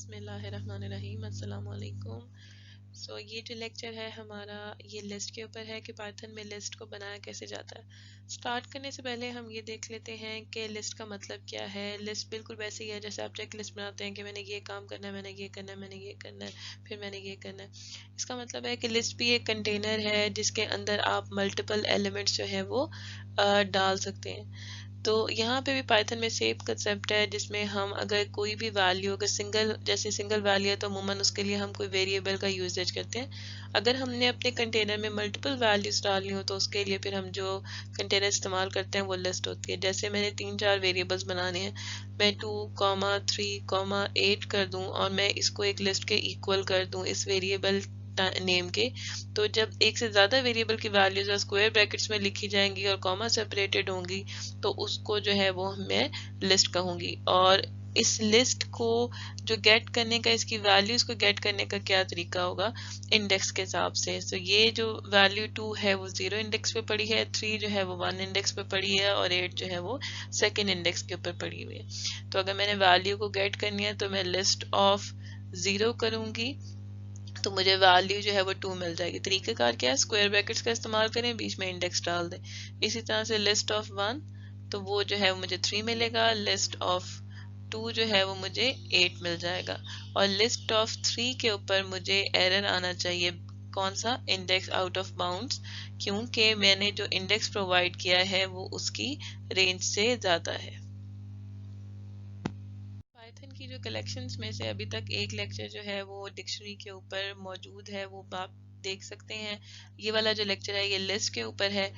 بسم اللہ الرحمن الرحیم السلام علیکم. یہ جو لیکچر ہے ہمارا یہ لسٹ کے اوپر ہے کہ پائتھن میں لسٹ کو بنایا کیسے جاتا ہے. سٹارٹ کرنے سے پہلے ہم یہ دیکھ لیتے ہیں کہ لسٹ کا مطلب کیا ہے. لسٹ بالکل ویسے ہی ہے جیسے آپ چیک لسٹ بناتے ہیں کہ میں نے یہ کام کرنا ہے، میں نے یہ کرنا ہے، میں نے یہ کرنا ہے، پھر میں نے یہ کرنا ہے. اس کا مطلب ہے کہ لسٹ بھی ایک کنٹینر ہے جس کے اندر آپ ملٹیپل ایلیمنٹس جو ہیں وہ ڈال سکتے ہیں. تو یہاں پہ بھی پائتھن میں سیم کنسیپٹ ہے جس میں ہم اگر کوئی بھی ویلیو اگر سنگل ویلیو ہے تو عموماً اس کے لیے ہم کوئی ویریبل کا یوزیج کرتے ہیں. اگر ہم نے اپنے کنٹینر میں ملٹیپل ویلیوز ڈالنی ہو تو اس کے لیے پھر ہم جو کنٹینر استعمال کرتے ہیں وہ لسٹ ہوتی ہے. جیسے میں نے 3-4 ویریبلز بنانے ہیں، میں 2, 3, 8 کر دوں اور میں اس کو ایک لسٹ کے ایکول کر دوں اس ویریبل نیم کے، تو جب ایک سے زیادہ ویریبل کی ویلیوز اسکوائر بریکٹس میں لکھی جائیں گی اور کاما سیپریٹڈ ہوں گی تو اس کو جو ہے وہ میں لسٹ کہوں گی. اور اس لسٹ کو جو گیٹ کرنے کا، اس کی ویلیوز کو گیٹ کرنے کا کیا طریقہ ہوگا، انڈیکس کے حساب سے. یہ جو ویلیو 2 ہے وہ 0 انڈیکس پہ پڑی ہے، 3 جو ہے وہ 1 انڈیکس پہ پڑی ہے اور 8 جو ہے وہ سیکنڈ انڈیکس کے اوپر پڑی ہوئی ہے. تو اگر میں نے ویلیو کو گیٹ کرنی ہے تو میں لسٹ آف 0 کروں گی تو مجھے ویلیو جو ہے وہ 2 مل جائے گی. طریقہ کار کیا ہے، اسکوائر بریکٹس کا استعمال کریں، بیچ میں انڈیکس ڈال دیں. اسی طرح سے لسٹ آف 1 تو وہ جو ہے وہ مجھے 3 ملے گا، لسٹ آف 2 جو ہے وہ مجھے 8 مل جائے گا. اور لسٹ آف 3 کے اوپر مجھے ایرر آنا چاہیے، کون سا، انڈیکس آؤٹ آف باؤنڈز، کیونکہ میں نے جو انڈیکس پرووائڈ کیا ہے وہ اس کی رینج سے زیادہ ہے. پائتھن کی جو کلیکشنز میں سے ابھی تک ایک لیکچر جو ہے وہ ڈکشنری کے اوپر موجود ہے، وہ آپ دیکھ سکتے ہیں. یہ والا جو لیکچر ہے یہ لسٹ کے اوپر ہے.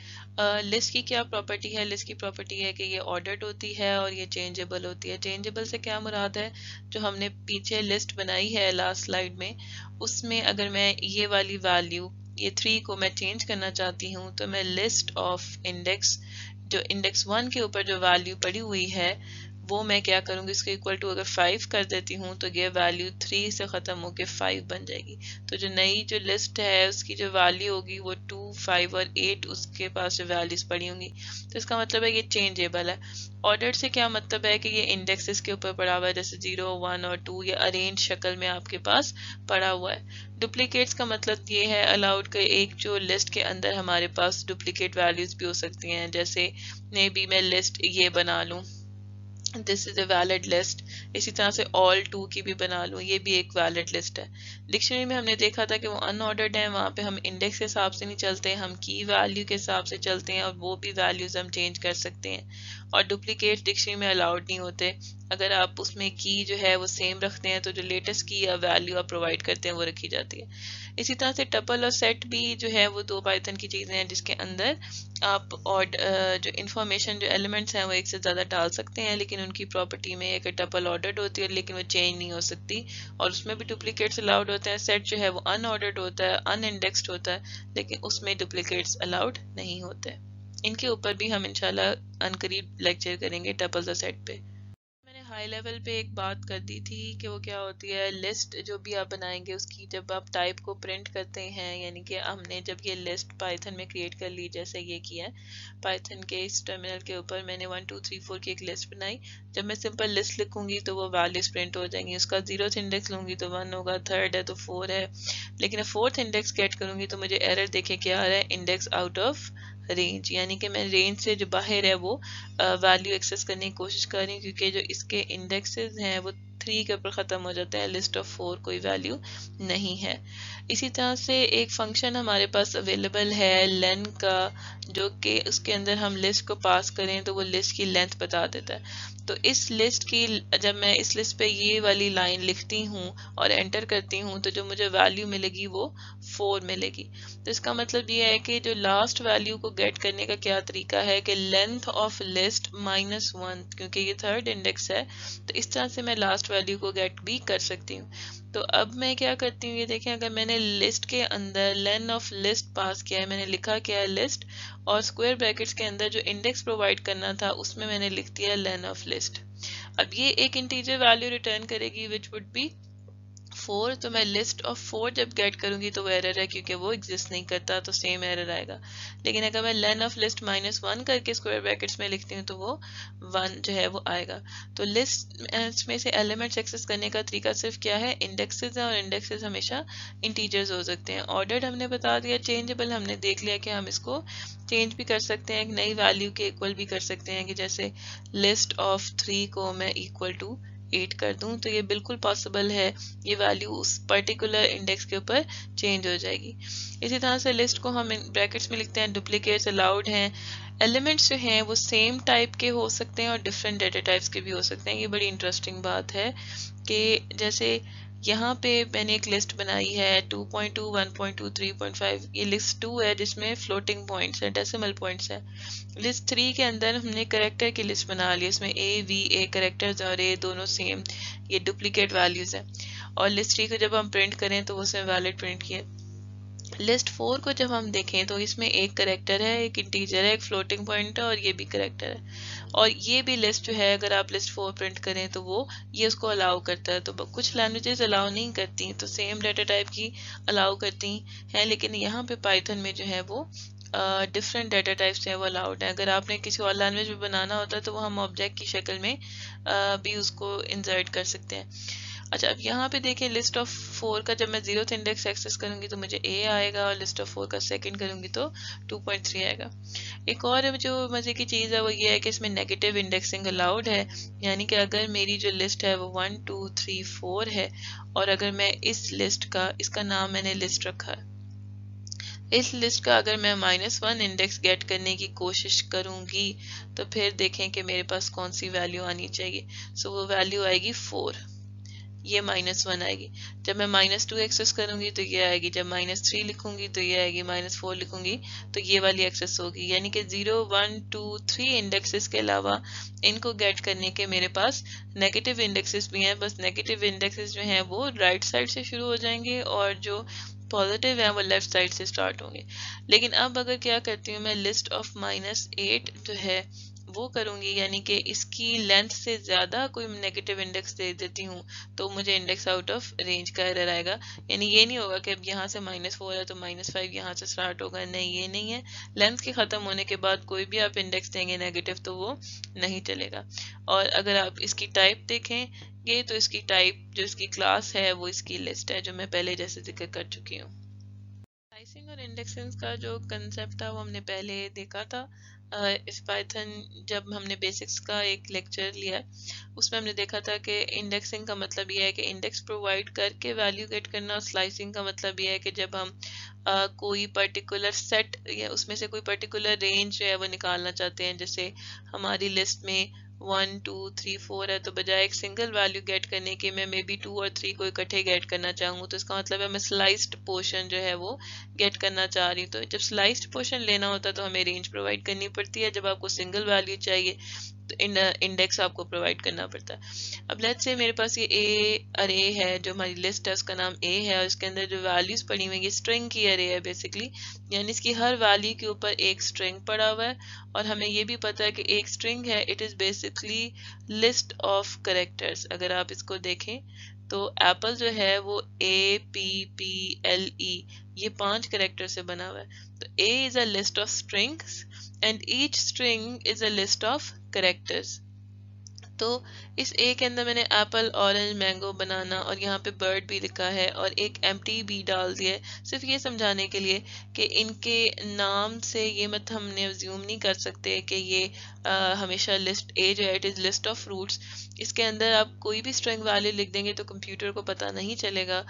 لسٹ کی کیا پراپرٹی ہے، لسٹ کی پراپرٹی ہے کہ یہ آرڈرڈ ہوتی ہے اور یہ چینجیبل ہوتی ہے. چینجیبل سے کیا مراد ہے، جو ہم نے پیچھے لسٹ بنائی ہے لاسٹ سلائیڈ میں، اس میں اگر میں یہ والی ویلیو یہ 3 کو میں چینج کرنا چاہتی ہوں تو میں لسٹ آف انڈیکس، جو انڈیکس 1 کے اوپر جو ویلیو پڑی ہوئی ہے وہ میں کیا کروں گی، اس کے اکول ٹو اگر 5 کر دیتی ہوں تو یہ ویلیو 3 سے ختم ہو کے 5 بن جائے گی. تو جو نئی جو لسٹ ہے اس کی جو ویلیو ہوگی وہ 2, 5 اور 8 اس کے پاس جو ویلیوز پڑی ہوں گی. تو اس کا مطلب ہے یہ چینجیبل ہے. آرڈر سے کیا مطلب ہے کہ یہ انڈیکسز کے اوپر پڑا ہوا ہے، جیسے 0, 1 اور 2 یہ ارینج شکل میں آپ کے پاس پڑا ہوا ہے. ڈپلیکیٹس کا مطلب یہ ہے الاؤڈ کہ ایک جو لسٹ کے اندر ہمارے پاس ڈپلیکیٹ ویلیوز بھی ہو سکتی ہیں. جیسے میں بھی میں لسٹ یہ بنا لوں، دس از اے ویلڈ لسٹ. اسی طرح سے all 2 کی بھی بنا لوں، یہ بھی ایک ویلڈ لسٹ ہے. ڈکشنری میں ہم نے دیکھا تھا کہ وہ ان آرڈرڈ ہیں، وہاں پہ ہم انڈیکس کے حساب سے نہیں چلتے، ہم کی ویلیو کے حساب سے چلتے ہیں اور وہ بھی ویلیوز ہم چینج کر سکتے ہیں. اور ڈپلیکیٹ ڈکشنری میں الاؤڈ نہیں ہوتے. اگر آپ اس میں کی جو ہے وہ سیم رکھتے ہیں تو جو لیٹسٹ کی یا ویلیو آپ پرووائڈ کرتے ہیں وہ رکھی جاتی ہے. اسی طرح سے ٹپل اور سیٹ بھی جو ہے وہ 2 پائتھن کی چیزیں ہیں جس کے اندر آپ اور جو انفارمیشن جو ایلیمنٹس ہیں وہ ایک سے زیادہ ڈال سکتے ہیں، لیکن ان کی پراپرٹی میں ایک ٹپل آرڈرڈ ہوتی ہے لیکن وہ چینج نہیں ہو سکتی، اور اس میں بھی ڈپلیکیٹس الاؤڈ ہوتے ہیں. سیٹ جو ہے وہ ان آرڈرڈ ہوتا ہے، ان انڈیکسڈ ہوتا ہے، لیکن اس میں ڈپلیکیٹس الاؤڈ نہیں ہوتے. ان کے اوپر بھی ہم انشاءاللہ عنقریب لیکچر کریں گے ٹپلز اور سیٹ پہ. میں نے ہائی لیول پہ ایک بات کر دی تھی کہ وہ کیا ہوتی ہے، لسٹ جو بھی آپ بنائیں گے اس کی جب آپ ٹائپ کو پرنٹ کرتے ہیں، یعنی کہ ہم نے جب یہ لسٹ پائتھن میں کریٹ کر لی، جیسے یہ کیا ہے پائتھن کے اس ٹرمینل کے اوپر میں نے 1 2 3 4 کی ایک لسٹ بنائی. جب میں سمپل لسٹ لکھوں گی تو وہ ویلیوز پرنٹ ہو جائیں گی. اس کا 0th انڈیکس لوں گی تو 1 ہوگا، 3rd ہے تو 4 ہے، لیکن 4th انڈیکس گیٹ کروں گی تو مجھے ایرر دیکھے کیا آ رہا ہے، انڈیکس آؤٹ آف رینج، یعنی کہ میں رینج سے جو باہر ہے وہ ویلیو ایکسیس کرنے کی کوشش کر رہی ہوں، کیونکہ جو اس کے انڈیکسز ہیں وہ 3 کے اوپر ختم ہو جاتے ہیں، لسٹ آف 4 کوئی ویلیو نہیں ہے. اسی طرح سے ایک فنکشن ہمارے پاس اویلیبل ہے لین کا، جو کہ اس کے اندر ہم لسٹ کو پاس کریں تو وہ لسٹ کی لینتھ بتا دیتا ہے. تو اس لسٹ کی جب میں اس لسٹ پہ یہ والی لائن لکھتی ہوں اور انٹر کرتی ہوں تو جو مجھے ویلیو ملے گی وہ 4 ملے گی. تو اس کا مطلب یہ ہے کہ جو لاسٹ ویلیو کو گیٹ کرنے کا کیا طریقہ ہے کہ لینتھ آف لسٹ -1، کیونکہ یہ 3rd انڈیکس ہے تو اس طرح سے میں لاسٹ ویلیو کو گیٹ بھی کر سکتی ہوں. تو اب میں کیا کرتی ہوں، یہ دیکھیں اگر میں نے لسٹ کے اندر لین آف لسٹ پاس کیا ہے، میں نے لکھا کیا ہے لسٹ، اور اسکوائر بریکٹس کے اندر جو انڈیکس پرووائڈ کرنا تھا اس میں نے لکھ دیا لین آف لسٹ. اب یہ ایک انٹیجر ویلیو ریٹرن کرے گی which would be 4, तो मैं लिस्ट ऑफ 4 जब गेट करूंगी तो वो एरर है क्योंकि वो एग्जिस्ट नहीं करता, तो सेम एरर आएगा। लेकिन अगर मैं len ऑफ लिस्ट -1 करके स्क्वायर ब्रैकेट्स में लिखती हूँ तो वो 1 जो है वो आएगा। तो लिस्ट में से एलिमेंट्स एक्सेस करने का तरीका सिर्फ क्या है, इंडेक्सेस है, और इंडेक्सेस हमेशा इंटीजर्स हो सकते हैं। ऑर्डर्ड हमने बता दिया, चेंजेबल हमने देख लिया कि हम इसको चेंज भी कर सकते हैं, एक नई वैल्यू के इक्वल भी कर सकते हैं, कि जैसे लिस्ट ऑफ 3 को मैं इक्वल टू 8 कर दूं तो ये बिल्कुल पॉसिबल है, ये वैल्यू उस पर्टिकुलर इंडेक्स के ऊपर चेंज हो जाएगी। इसी तरह से लिस्ट को हम ब्रैकेट्स में लिखते हैं, डुप्लीकेट्स अलाउड हैं। एलिमेंट्स जो हैं वो सेम टाइप के हो सकते हैं और डिफरेंट डेटा टाइप्स के भी हो सकते हैं। ये बड़ी इंटरेस्टिंग बात है कि जैसे यहाँ पे मैंने एक लिस्ट बनाई है 2.2, 1.2, 3.5, ये लिस्ट 2 है जिसमें फ्लोटिंग पॉइंट्स है, डेसिमल पॉइंट्स है। लिस्ट 3 के अंदर हमने करेक्टर की लिस्ट बना ली, इसमें A करेक्टर्स और A दोनों सेम, ये डुप्लीकेट वैल्यूज है। और लिस्ट 3 को जब हम प्रिंट करें तो वो उसमें वैलिड प्रिंट किए। लिस्ट 4 को जब हम देखें तो इसमें एक करेक्टर है, एक इंटीजर है, एक फ्लोटिंग पॉइंट है और ये भी करेक्टर है। और ये भी लिस्ट जो है अगर आप लिस्ट 4 प्रिंट करें तो वो ये उसको अलाउ करता है। तो कुछ लैंग्वेजेस अलाउ नहीं करती, तो सेम डेटा टाइप की अलाउ करती हैं, लेकिन यहाँ पे पाइथन में जो है वो डिफरेंट डेटा टाइप्स हैं वो अलाउड है। अगर आपने किसी और लैंग्वेज में बनाना होता है तो वो हम ऑब्जेक्ट की शक्ल में भी उसको इंसर्ट कर सकते हैं। अच्छा, अब यहाँ पे देखें लिस्ट ऑफ 4 का जब मैं 0th इंडेक्स एक्सेस करूंगी तो मुझे A आएगा, और लिस्ट ऑफ 4 का सेकंड करूंगी तो 2.3 आएगा। एक और जो मजे की चीज़ है वो ये है कि इसमें नेगेटिव इंडेक्सिंग अलाउड है, यानी कि अगर मेरी जो लिस्ट है वो 1, 2, 3, 4 है, और अगर मैं इस लिस्ट का, इसका नाम मैंने लिस्ट रखा है, इस लिस्ट का अगर मैं -1 इंडेक्स गेट करने की कोशिश करूंगी तो फिर देखें कि मेरे पास कौन सी वैल्यू आनी चाहिए। सो वो वैल्यू आएगी 4, ये -1 आएगी। जब मैं -2 एक्सेस करूंगी तो ये आएगी, जब -3 लिखूंगी तो ये आएगी, -4 लिखूंगी तो ये वाली एक्सेस होगी। यानी कि 0, 1, 2, 3 इंडेक्सेस के अलावा इनको गेट करने के मेरे पास नेगेटिव इंडेक्सेस भी हैं। बस नेगेटिव इंडेक्सेस जो हैं वो राइट साइड से शुरू हो जाएंगे और जो पॉजिटिव है वो लेफ्ट साइड से स्टार्ट होंगे। लेकिन अब अगर क्या करती हूँ मैं, लिस्ट ऑफ -8 जो है वो करूंगी, यानी कि इसकी लेंथ से ज्यादा कोई नेगेटिव इंडेक्स दे देती हूँ तो मुझे इंडेक्स आउट ऑफ रेंज का एरर आएगा। यानी ये नहीं होगा कि अब यहाँ से -4 है तो -5 यहाँ से स्टार्ट होगा, नहीं ये नहीं है। लेंथ के खत्म होने के बाद कोई भी आप इंडेक्स देंगे नेगेटिव तो वो नहीं चलेगा। और अगर आप इसकी टाइप देखेंगे तो इसकी टाइप, जो इसकी क्लास है वो इसकी लिस्ट है, जो मैं पहले जैसे जिक्र कर चुकी हूँ। स्लाइसिंग और इंडेक्सिंग का जो कंसेप्ट था वो हमने पहले देखा था इस पाइथन, जब हमने बेसिक्स का एक लेक्चर लिया उसमें हमने देखा था कि इंडेक्सिंग का मतलब ये है कि इंडेक्स प्रोवाइड करके वैल्यू गेट करना, और स्लाइसिंग का मतलब ये है कि जब हम कोई पर्टिकुलर सेट या उसमें से कोई पर्टिकुलर रेंज जो है वो निकालना चाहते हैं। जैसे हमारी लिस्ट में 1, 2, 3, 4 है, तो बजाय एक सिंगल वैल्यू गेट करने के मैं मे बी 2 और 3 को इकट्ठे गेट करना चाहूँ, तो इसका मतलब है मैं स्लाइस्ड पोर्शन जो है वो गेट करना चाह रही हूँ। तो जब स्लाइस्ड पोर्शन लेना होता है तो हमें रेंज प्रोवाइड करनी पड़ती है, जब आपको सिंगल वैल्यू चाहिए तो इंडेक्स आपको प्रोवाइड करना पड़ता है। अब लेट्स से मेरे पास ये A अरे है, जो हमारी लिस्ट है उसका नाम A है, और इसके अंदर जो वैल्यूज पड़ी हुई है स्ट्रिंग की अरे है बेसिकली, यानी इसकी हर वैल्यू के ऊपर एक स्ट्रिंग पड़ा हुआ है। और हमें ये भी पता है कि एक स्ट्रिंग है, it is basically list of characters. अगर आप इसको देखें तो एप्पल जो है वो APPLE ये 5 करेक्टर से बना हुआ है। तो A is a list of strings and each string is a list of characters. तो इस A के अंदर मैंने एप्पल, ऑरेंज, मैंगो, बनाना और यहाँ पे बर्ड भी लिखा है और एक एम्प्टी भी डाल दिया है, सिर्फ ये समझाने के लिए कि इनके नाम से ये मत हमने अज्यूम नहीं कर सकते कि ये हमेशा लिस्ट A जो है it is list of fruits. इसके अंदर आप कोई भी स्ट्रिंग वैल्यू लिख देंगे तो कंप्यूटर को पता नहीं चलेगा।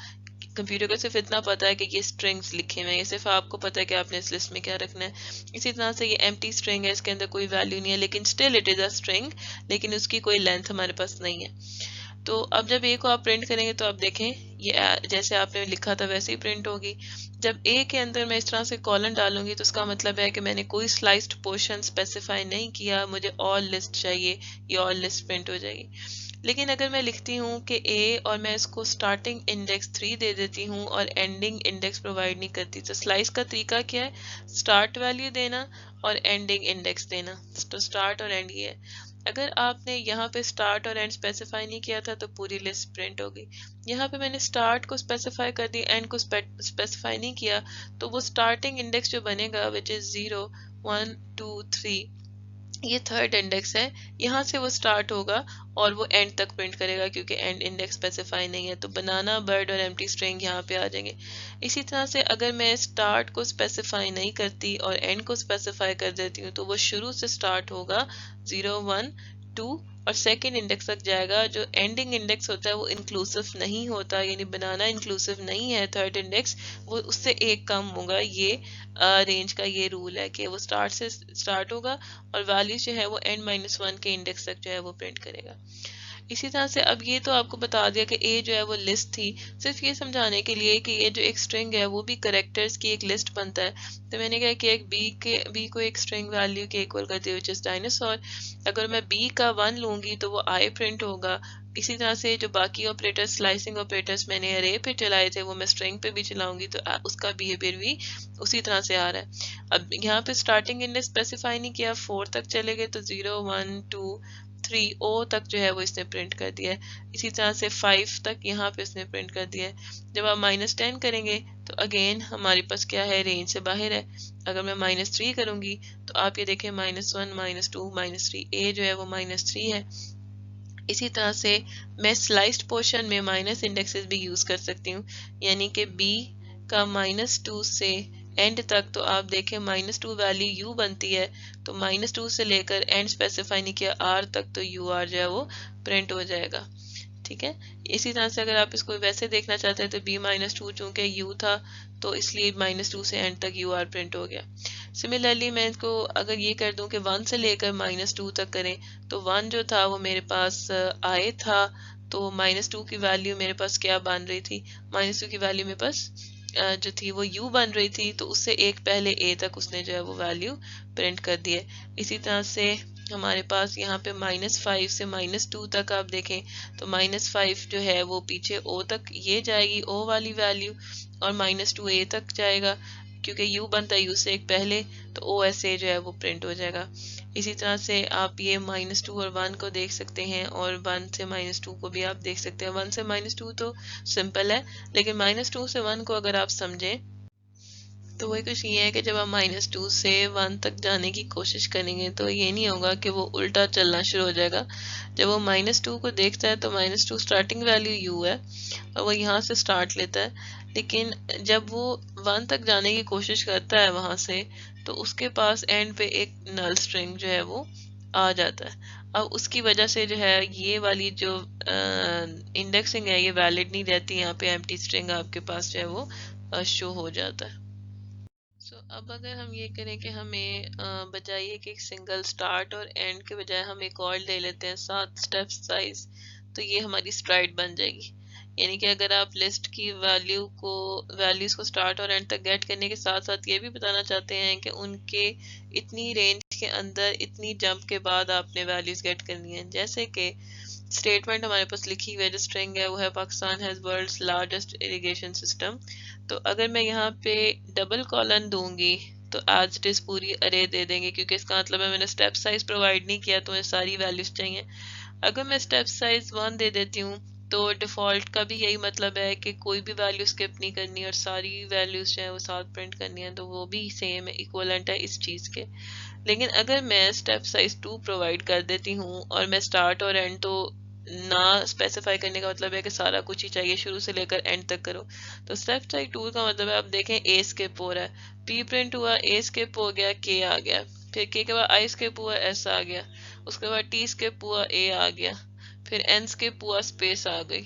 कंप्यूटर को सिर्फ इतना पता है कि ये स्ट्रिंग्स लिखे हुए हैं, ये सिर्फ आपको पता है कि आपने इस लिस्ट में क्या रखना है। इसी तरह से ये एम्प्टी स्ट्रिंग है, इसके अंदर कोई वैल्यू नहीं है, लेकिन still it is a string, लेकिन उसकी कोई लेंथ हमारे पास नहीं है। तो अब जब A को आप प्रिंट करेंगे तो आप देखें ये जैसे आपने लिखा था वैसे ही प्रिंट होगी। जब A के अंदर मैं इस तरह से कॉलन डालूंगी तो उसका मतलब है कि मैंने कोई स्लाइस्ड पोर्शन स्पेसिफाई नहीं किया, मुझे ऑल लिस्ट चाहिए, ये ऑल लिस्ट प्रिंट हो जाएगी। लेकिन अगर मैं लिखती हूँ कि A और मैं इसको स्टार्टिंग इंडेक्स 3 दे देती हूँ और एंडिंग इंडेक्स प्रोवाइड नहीं करती, तो स्लाइस का तरीका क्या है, स्टार्ट वैल्यू देना और एंडिंग इंडेक्स देना। तो स्टार्ट और एंड ये है। اگر آپ نے یہاں پہ اسٹارٹ اور اینڈ اسپیسیفائی نہیں کیا تھا تو پوری لسٹ پرنٹ ہوگی. یہاں پہ میں نے اسٹارٹ کو اسپیسیفائی کر دی، اینڈ کو اسپیسیفائی نہیں کیا، تو وہ اسٹارٹنگ انڈیکس جو بنے گا وچ از 0 1 2 3، یہ تھرڈ انڈیکس ہے، یہاں سے وہ سٹارٹ ہوگا اور وہ اینڈ تک پرنٹ کرے گا کیونکہ اینڈ انڈیکس اسپیسیفائی نہیں ہے. تو بنانا، برڈ اور ایمٹی اسٹرنگ یہاں پہ آ جائیں گے. اسی طرح سے اگر میں سٹارٹ کو اسپیسیفائی نہیں کرتی اور اینڈ کو اسپیسیفائی کر دیتی ہوں تو وہ شروع سے سٹارٹ ہوگا 0 1 2 اور سیکنڈ انڈیکس تک جائے گا. جو اینڈنگ انڈیکس ہوتا ہے وہ انکلوسیو نہیں ہوتا، یعنی بنانا انکلوسیو نہیں ہے تھرڈ انڈیکس، وہ اس سے ایک کم ہوگا. یہ رینج کا یہ رول ہے کہ وہ سٹارٹ سے سٹارٹ ہوگا اور ویلیو جو ہے وہ اینڈ -1 کے انڈیکس تک جو ہے وہ پرنٹ کرے گا. اسی طرح سے اب یہ تو آپ کو بتا دیا کہ اے جو ہے وہ لسٹ تھی، صرف یہ سمجھانے کے لیے کہ یہ جو ایک اسٹرنگ ہے وہ بھی کریکٹرز کی ایک لسٹ بنتا ہے. تو میں نے کہا کہ ایک بی کو ایک اسٹرنگ ویلیو کے ایکول کرتی ہے وچ از ڈائناسور. اگر میں بی کا 1 لوں گی تو وہ آئی پرنٹ ہوگا. اسی طرح سے جو باقی آپریٹر سلائسنگ آپریٹرز میں نے ارے پہ چلائے تھے وہ میں اسٹرنگ پہ بھی چلاؤں گی تو اس کا بیہیویئر بھی اسی طرح سے آ رہا ہے. اب یہاں پہ اسٹارٹنگ انڈیکس اسپیسیفائی نہیں کیا، 4 تک چلے گئے تو 0 1 2 3 او تک جو ہے وہ اس نے پرنٹ کر دیا ہے. اسی طرح سے 5 تک یہاں پہ اس نے پرنٹ کر دیا ہے. جب آپ -10 کریں گے تو اگین ہمارے پاس کیا ہے، رینج سے باہر ہے. اگر میں -3 کروں گی تو آپ یہ دیکھیں -1 -2 -3، اے جو ہے وہ -3 ہے. اسی طرح سے میں سلائسڈ پورشن میں مائنس انڈیکسز بھی یوز کر سکتی ہوں، یعنی کہ بی کا -2 سے اینڈ تک تو آپ دیکھیں -2 ویلیو یو بنتی ہے، تو -2 سے لے کر اینڈ اسپیسیفائی نہیں کیا آر تک تو یو آر جو ہے وہ پرنٹ ہو جائے گا. ٹھیک ہے. اسی طرح سے اگر آپ اس کو ویسے دیکھنا چاہتے ہیں تو بی -2 چونکہ یو تھا تو اس لیے -2 سے اینڈ تک یو آر پرنٹ ہو گیا. سملرلی میں اس کو اگر یہ کر دوں کہ 1 سے لے کر -2 تک کریں تو 1 جو تھا وہ میرے پاس آئے تھا، تو -2 کی ویلیو میرے پاس کیا بن رہی تھی، -2 کی ویلیو میرے پاس جو تھی وہ یو بن رہی تھی، تو اس سے ایک پہلے اے تک اس نے جو ہے وہ ویلیو پرنٹ کر دی ہے. اسی طرح سے ہمارے پاس یہاں پہ -5 سے -2 تک آپ دیکھیں تو -5 جو ہے وہ پیچھے او تک یہ جائے گی، او والی ویلیو، اور -2 اے تک جائے گا کیونکہ یو بنتا ہے یو سے ایک پہلے، تو او ایس اے جو ہے وہ پرنٹ ہو جائے گا. اسی طرح سے آپ یہ -2 اور 1 کو دیکھ سکتے ہیں اور 1 سے -2 کو بھی آپ دیکھ سکتے ہیں. 1 سے -2 تو سمپل ہے، لیکن -2 سے 1 کو اگر آپ سمجھیں تو وہی کچھ یہ ہے کہ جب آپ -2 سے 1 تک جانے کی کوشش کریں گے تو یہ نہیں ہوگا کہ وہ الٹا چلنا شروع ہو جائے گا. جب وہ -2 کو دیکھتا ہے تو -2 اسٹارٹنگ ویلیو یو ہے اور وہ یہاں سے سٹارٹ لیتا ہے، لیکن جب وہ 1 تک جانے کی کوشش کرتا ہے وہاں سے تو اس کے پاس اینڈ پہ ایک نل اسٹرنگ جو ہے وہ آ جاتا ہے. اب اس کی وجہ سے جو ہے یہ والی جو انڈیکسنگ ہے یہ ویلڈ نہیں رہتی، یہاں پہ ایمٹی اسٹرنگ آپ کے پاس جو ہے وہ شو ہو جاتا ہے. اب اگر ہم یہ کریں کہ ہمیں بجائے کہ سنگل سٹارٹ اور اینڈ کے بجائے ہم ایک اور لے لیتے ہیں 7 اسٹیپ سائز، تو یہ ہماری اسٹرائڈ بن جائے گی. یعنی کہ اگر آپ لسٹ کی ویلیوز کو سٹارٹ اور اینڈ تک گیٹ کرنے کے ساتھ ساتھ یہ بھی بتانا چاہتے ہیں کہ ان کے اتنی رینج کے اندر اتنی جمپ کے بعد آپ نے ویلیوز گیٹ کرنی ہیں. جیسے کہ اسٹیٹمنٹ ہمارے پاس لکھی ہوئی ہے جو اسٹرنگ ہے وہ ہے Pakistan has world's largest irrigation system. تو اگر میں یہاں پہ ڈبل کالن دوں گی تو ایز اٹ از پوری ارے دے دیں گے، کیونکہ اس کا مطلب ہے میں نے اسٹیپ سائز پرووائڈ نہیں کیا تو مجھے ساری ویلیوز چاہیے. اگر میں اسٹیپ سائز 1 دے دیتی ہوں تو ڈیفالٹ کا بھی یہی مطلب ہے کہ کوئی بھی ویلیو اسکپ نہیں کرنی اور ساری ویلیوز جو ہیں وہ ساتھ پرنٹ کرنی ہیں، تو وہ بھی سیم ایکوولنٹ ہے اس چیز کے. لیکن اگر میں اسٹیپ سائز 2 پرووائڈ کر دیتی ہوں اور میں اسٹارٹ اور اینڈ تو نہ اسپیسیفائی کرنے کا مطلب ہے کہ سارا کچھ ہی چاہیے شروع سے لے کر اینڈ تک کرو، تو اسٹیپ سائز 2 کا مطلب ہے آپ دیکھیں اے اسکپ ہو رہا ہے، پی پرنٹ ہوا، اے اسکپ ہو گیا، کے آ گیا، پھر کے بعد آئی اسکپ ہوا، ایس آ گیا، اس کے بعد ٹی اسکپ ہوا، اے آ گیا، پھر این اسکپ ہوا، اسپیس آ گئی،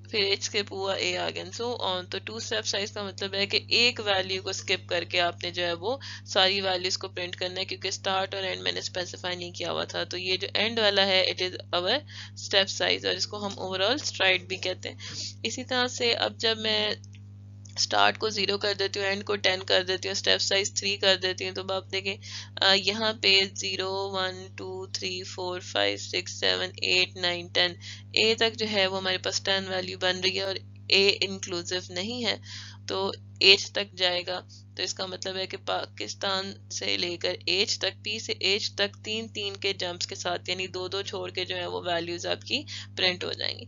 پھر ایچ اسکپ ہوا، اے آ گیا، سو آن. تو 2 اسٹیپ سائز کا مطلب ہے کہ ایک ویلیو کو اسکپ کر کے آپ نے جو ہے وہ ساری ویلیوز کو پرنٹ کرنا ہے، کیونکہ اسٹارٹ اور اینڈ میں نے اسپیسیفائی نہیں کیا ہوا تھا. تو یہ جو اینڈ والا ہے it is over step size اور اس کو ہم اوور آل اسٹرائڈ بھی کہتے ہیں. اسی طرح سے اب جب میں اسٹارٹ کو 0 کر دیتی ہوں، اینڈ کو 10 کر دیتی ہوں، اسٹیپ سائز 3 کر دیتی ہوں، تو آپ دیکھیں یہاں پہ 0 1 2 3 4 5 6 7 8 9 10 اے تک جو ہے وہ ہمارے پاس 10 ویلیو بن رہی ہے اور اے انکلوسیو نہیں ہے تو ایج تک جائے گا. तो इसका मतलब है कि पाकिस्तान से लेकर एच तक, पी से एच तक 3 के जंप्स के साथ, यानी 2 छोड़ के जो है वो वैल्यूज आपकी प्रिंट हो जाएंगी।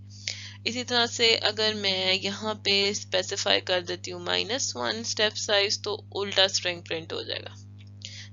इसी तरह से अगर मैं यहाँ पे स्पेसिफाई कर देती हूँ -1 स्टेप साइज, तो उल्टा स्ट्रिंग प्रिंट हो जाएगा।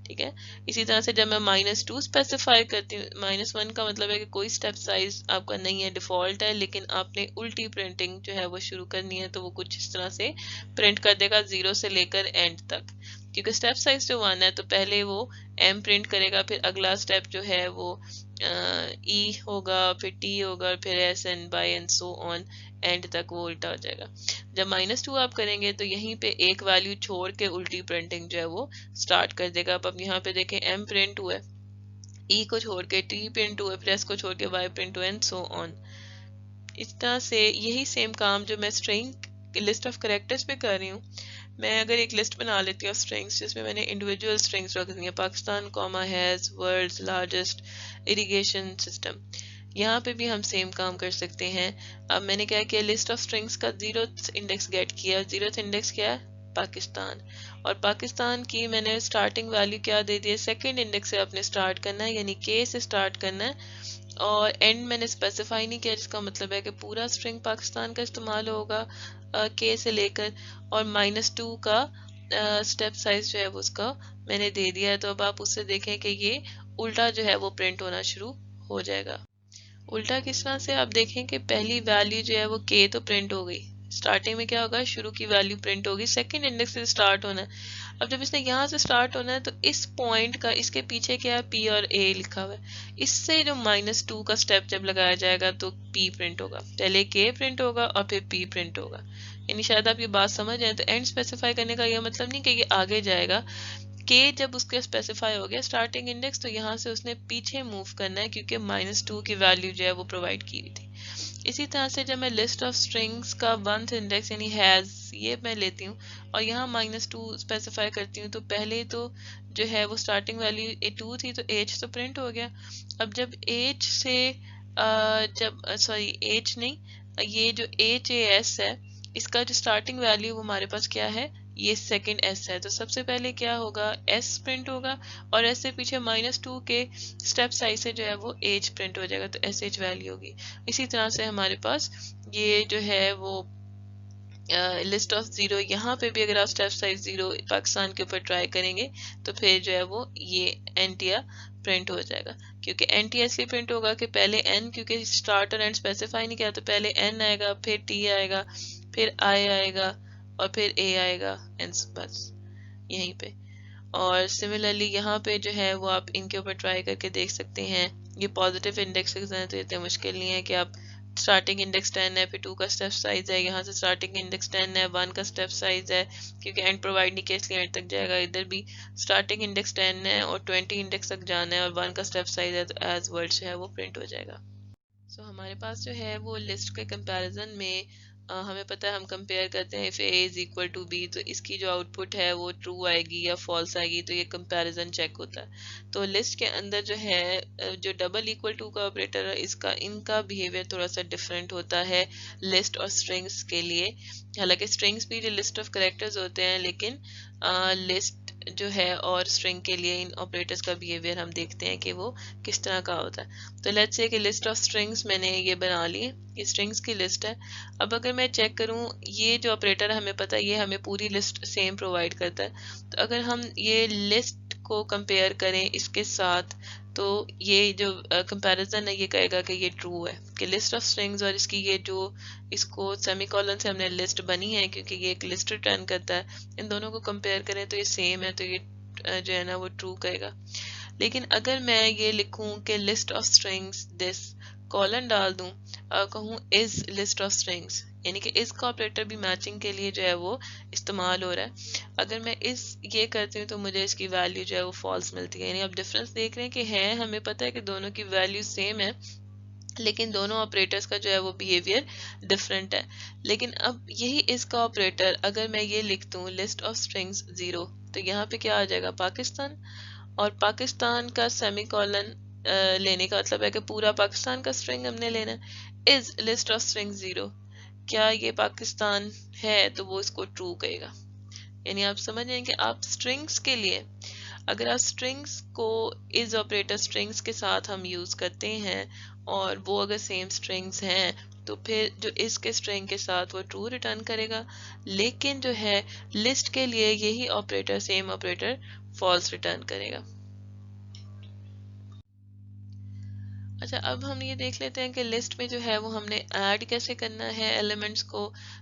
ठीक है। इसी तरह से जब मैं -2 स्पेसिफाई करती हूँ, -1 का मतलब है कि कोई स्टेप साइज आपका नहीं है, डिफॉल्ट है, लेकिन आपने उल्टी प्रिंटिंग जो है वो शुरू करनी है, तो वो कुछ इस तरह से प्रिंट कर देगा 0 से लेकर एंड तक। क्योंकि स्टेप साइज जो 1 है तो पहले वो m प्रिंट करेगा, फिर अगला स्टेप जो है वो e होगा, फिर t होगा, फिर s and by and so on, and तक वो उल्टा हो जाएगा। जब -2 आप करेंगे तो यहीं पे एक वैल्यू छोड़ के उल्टी प्रिंटिंग जो है वो स्टार्ट कर देगा। अब यहाँ पे देखें m प्रिंट हुआ है, e को छोड़ के t प्रिंट हुआ है, फिर s को छोड़ के y प्रिंट हुआ है, एंड सो ऑन। इस तरह से यही सेम काम जो मैं स्ट्रिंग लिस्ट ऑफ कैरेक्टर्स पे कर रही हूँ, मैं अगर एक लिस्ट बना लेती हूँ स्ट्रिंग्स जिसमें मैंने इंडिविजुअल स्ट्रिंग्स रख दी हैं, Pakistan comma has world's largest irrigation system, यहाँ पे भी हम सेम काम कर सकते हैं। अब मैंने क्या किया, लिस्ट ऑफ स्ट्रिंग्स का 0th इंडेक्स गेट किया, 0th इंडेक्स क्या है, पाकिस्तान, और पाकिस्तान की मैंने स्टार्टिंग वैल्यू क्या दे दी है, 2nd इंडेक्स से आपने स्टार्ट करना है, यानी के से स्टार्ट करना है, और एंड मैंने स्पेसिफाई नहीं किया, जिसका मतलब है कि पूरा स्ट्रिंग पाकिस्तान का इस्तेमाल होगा के से लेकर, और -2 का स्टेप साइज जो है वो उसका मैंने दे दिया है। तो अब आप उससे देखें कि ये उल्टा जो है वो प्रिंट होना शुरू हो जाएगा। उल्टा किस तरह से, आप देखें कि पहली वैल्यू जो है वो के तो प्रिंट हो गई, स्टार्टिंग में क्या होगा, शुरू की वैल्यू प्रिंट होगी, 2nd इंडेक्स से स्टार्ट होना है। अब जब इसने यहाँ से स्टार्ट होना है तो इस पॉइंट का, इसके पीछे क्या है, पी और ए लिखा हुआ है, इससे जो -2 का स्टेप जब लगाया जाएगा तो पी प्रिंट होगा, पहले के प्रिंट होगा और फिर पी प्रिंट होगा। यानी शायद आप ये बात समझ जाए। तो एंड स्पेसिफाई करने का यह मतलब नहीं कि ये आगे जाएगा, के जब उसके स्पेसिफाई हो गया स्टार्टिंग इंडेक्स, तो यहाँ से उसने पीछे मूव करना है, क्योंकि -2 की वैल्यू जो है वो प्रोवाइड की हुई थी। इसी तरह से जब मैं लिस्ट ऑफ स्ट्रिंग्स का 1th इंडेक्स यानी हैज, ये मैं लेती हूँ और यहाँ -2 स्पेसिफाई करती हूँ, तो पहले तो जो है वो स्टार्टिंग वैल्यू 2 थी, तो एच तो प्रिंट हो गया। अब जब एच से एच नहीं, ये जो HAS है, इसका जो स्टार्टिंग वैल्यू वो हमारे पास क्या है, ये 2nd S है, तो सबसे पहले क्या होगा, S प्रिंट होगा, और S से पीछे -2 के स्टेप साइज से जो है वो H प्रिंट हो जाएगा, तो SH वैल्यू होगी। इसी तरह से हमारे पास ये जो है वो लिस्ट ऑफ 0, यहाँ पे भी अगर आप स्टेप साइज 0 पाकिस्तान के ऊपर ट्राई करेंगे तो फिर जो है वो ये एंटिया प्रिंट हो जाएगा। क्योंकि एंटिया इसलिए प्रिंट होगा कि पहले n, क्योंकि स्टार्ट और एंड स्पेसिफाई नहीं किया, तो पहले n आएगा, फिर t आएगा, फिर I आएगा, और फिर A आएगा, एंड बस यहीं पे। और सिमिलरली यहाँ पे जो है वो आप इनके ऊपर ट्राई करके देख सकते हैं। ये पॉजिटिव इंडेक्स हैं तो इतने मुश्किल नहीं है कि आप स्टार्टिंग इंडेक्स 10 है, फिर 2 का स्टेप साइज है, यहाँ से स्टार्टिंग इंडेक्स 10 है, 1 का स्टेप साइज है, क्योंकि एंड प्रोवाइड नहीं किया इसलिए एंड तक जाएगा। इधर भी स्टार्टिंग इंडेक्स 10 है और 20 इंडेक्स तक जाना है, और 1 का स्टेप साइज है, तो एज वर्ड जो है वो प्रिंट हो जाएगा। सो हमारे पास जो है वो लिस्ट के कंपैरिजन में हमें पता है, हम कंपेयर करते हैं if a is equal to b, तो इसकी जो आउटपुट है वो ट्रू आएगी या फॉल्स आएगी, तो ये कंपैरिजन चेक होता है। तो लिस्ट के अंदर जो है जो डबल इक्वल टू का ऑपरेटर है, इनका बिहेवियर थोड़ा सा डिफरेंट होता है लिस्ट और स्ट्रिंग्स के लिए। हालांकि स्ट्रिंग्स भी जो लिस्ट ऑफ कैरेक्टर्स होते हैं, लेकिन लिस्ट जो है और स्ट्रिंग के लिए इन ऑपरेटर्स का बिहेवियर हम देखते हैं कि वो किस तरह का होता है। तो लेट्स से कि लिस्ट ऑफ स्ट्रिंग्स मैंने ये बना ली, ये स्ट्रिंग्स की लिस्ट है। अब अगर मैं चेक करूं, ये जो ऑपरेटर है हमें पता है ये हमें पूरी लिस्ट सेम प्रोवाइड करता है। तो अगर हम ये लिस्ट को कंपेयर करें इसके साथ, तो ये जो कंपैरिजन है ये कहेगा कि ये ट्रू है, कि लिस्ट ऑफ स्ट्रिंग्स और इसकी ये जो इसको सेमीकोलन से हमने लिस्ट बनी है, क्योंकि ये एक लिस्ट रिटर्न करता है, इन दोनों को कंपेयर करें तो ये सेम है, तो ये जो है ना वो ट्रू कहेगा। लेकिन अगर मैं ये लिखूं कि list of strings this, colon डाल दूं, कहूं इज लिस्ट ऑफ स्ट्रिंग्स, यानी कि इस का ऑपरेटर भी मैचिंग के लिए जो है वो इस्तेमाल हो रहा है। अगर मैं इस ये करती हूँ तो मुझे इसकी वैल्यू जो है वो फॉल्स मिलती है। यानी आप डिफरेंस देख रहे हैं कि है, हमें पता है कि दोनों की वैल्यू सेम है, लेकिन दोनों ऑपरेटर्स का जो है वो बिहेवियर डिफरेंट है। लेकिन अब यही इसका ऑपरेटर अगर मैं ये लिख दूं लिस्ट ऑफ स्ट्रिंग्स 0, तो यहाँ पे क्या आ जाएगा, पाकिस्तान, और पाकिस्तान का सेमीकोलन लेने का मतलब है कि पूरा पाकिस्तान का स्ट्रिंग हमने लेना है। इज लिस्ट ऑफ स्ट्रिंग 0, क्या ये पाकिस्तान है, तो वो इसको ट्रू कहेगा। यानी आप समझ रहे हैं कि आप स्ट्रिंग्स के लिए अगर आप स्ट्रिंग्स को इस ऑपरेटर स्ट्रिंग्स के साथ हम यूज करते हैं और वो अगर सेम स्ट्रिंग्स हैं तो फिर जो इसके स्ट्रिंग के साथ वो ट्रू रिटर्न करेगा, लेकिन जो है लिस्ट के लिए यही operator same operator false return करेगा। अच्छा, अब हम ये देख लेते हैं कि लिस्ट में जो है वो हमने ऐड कैसे करना है एलिमेंट्स को।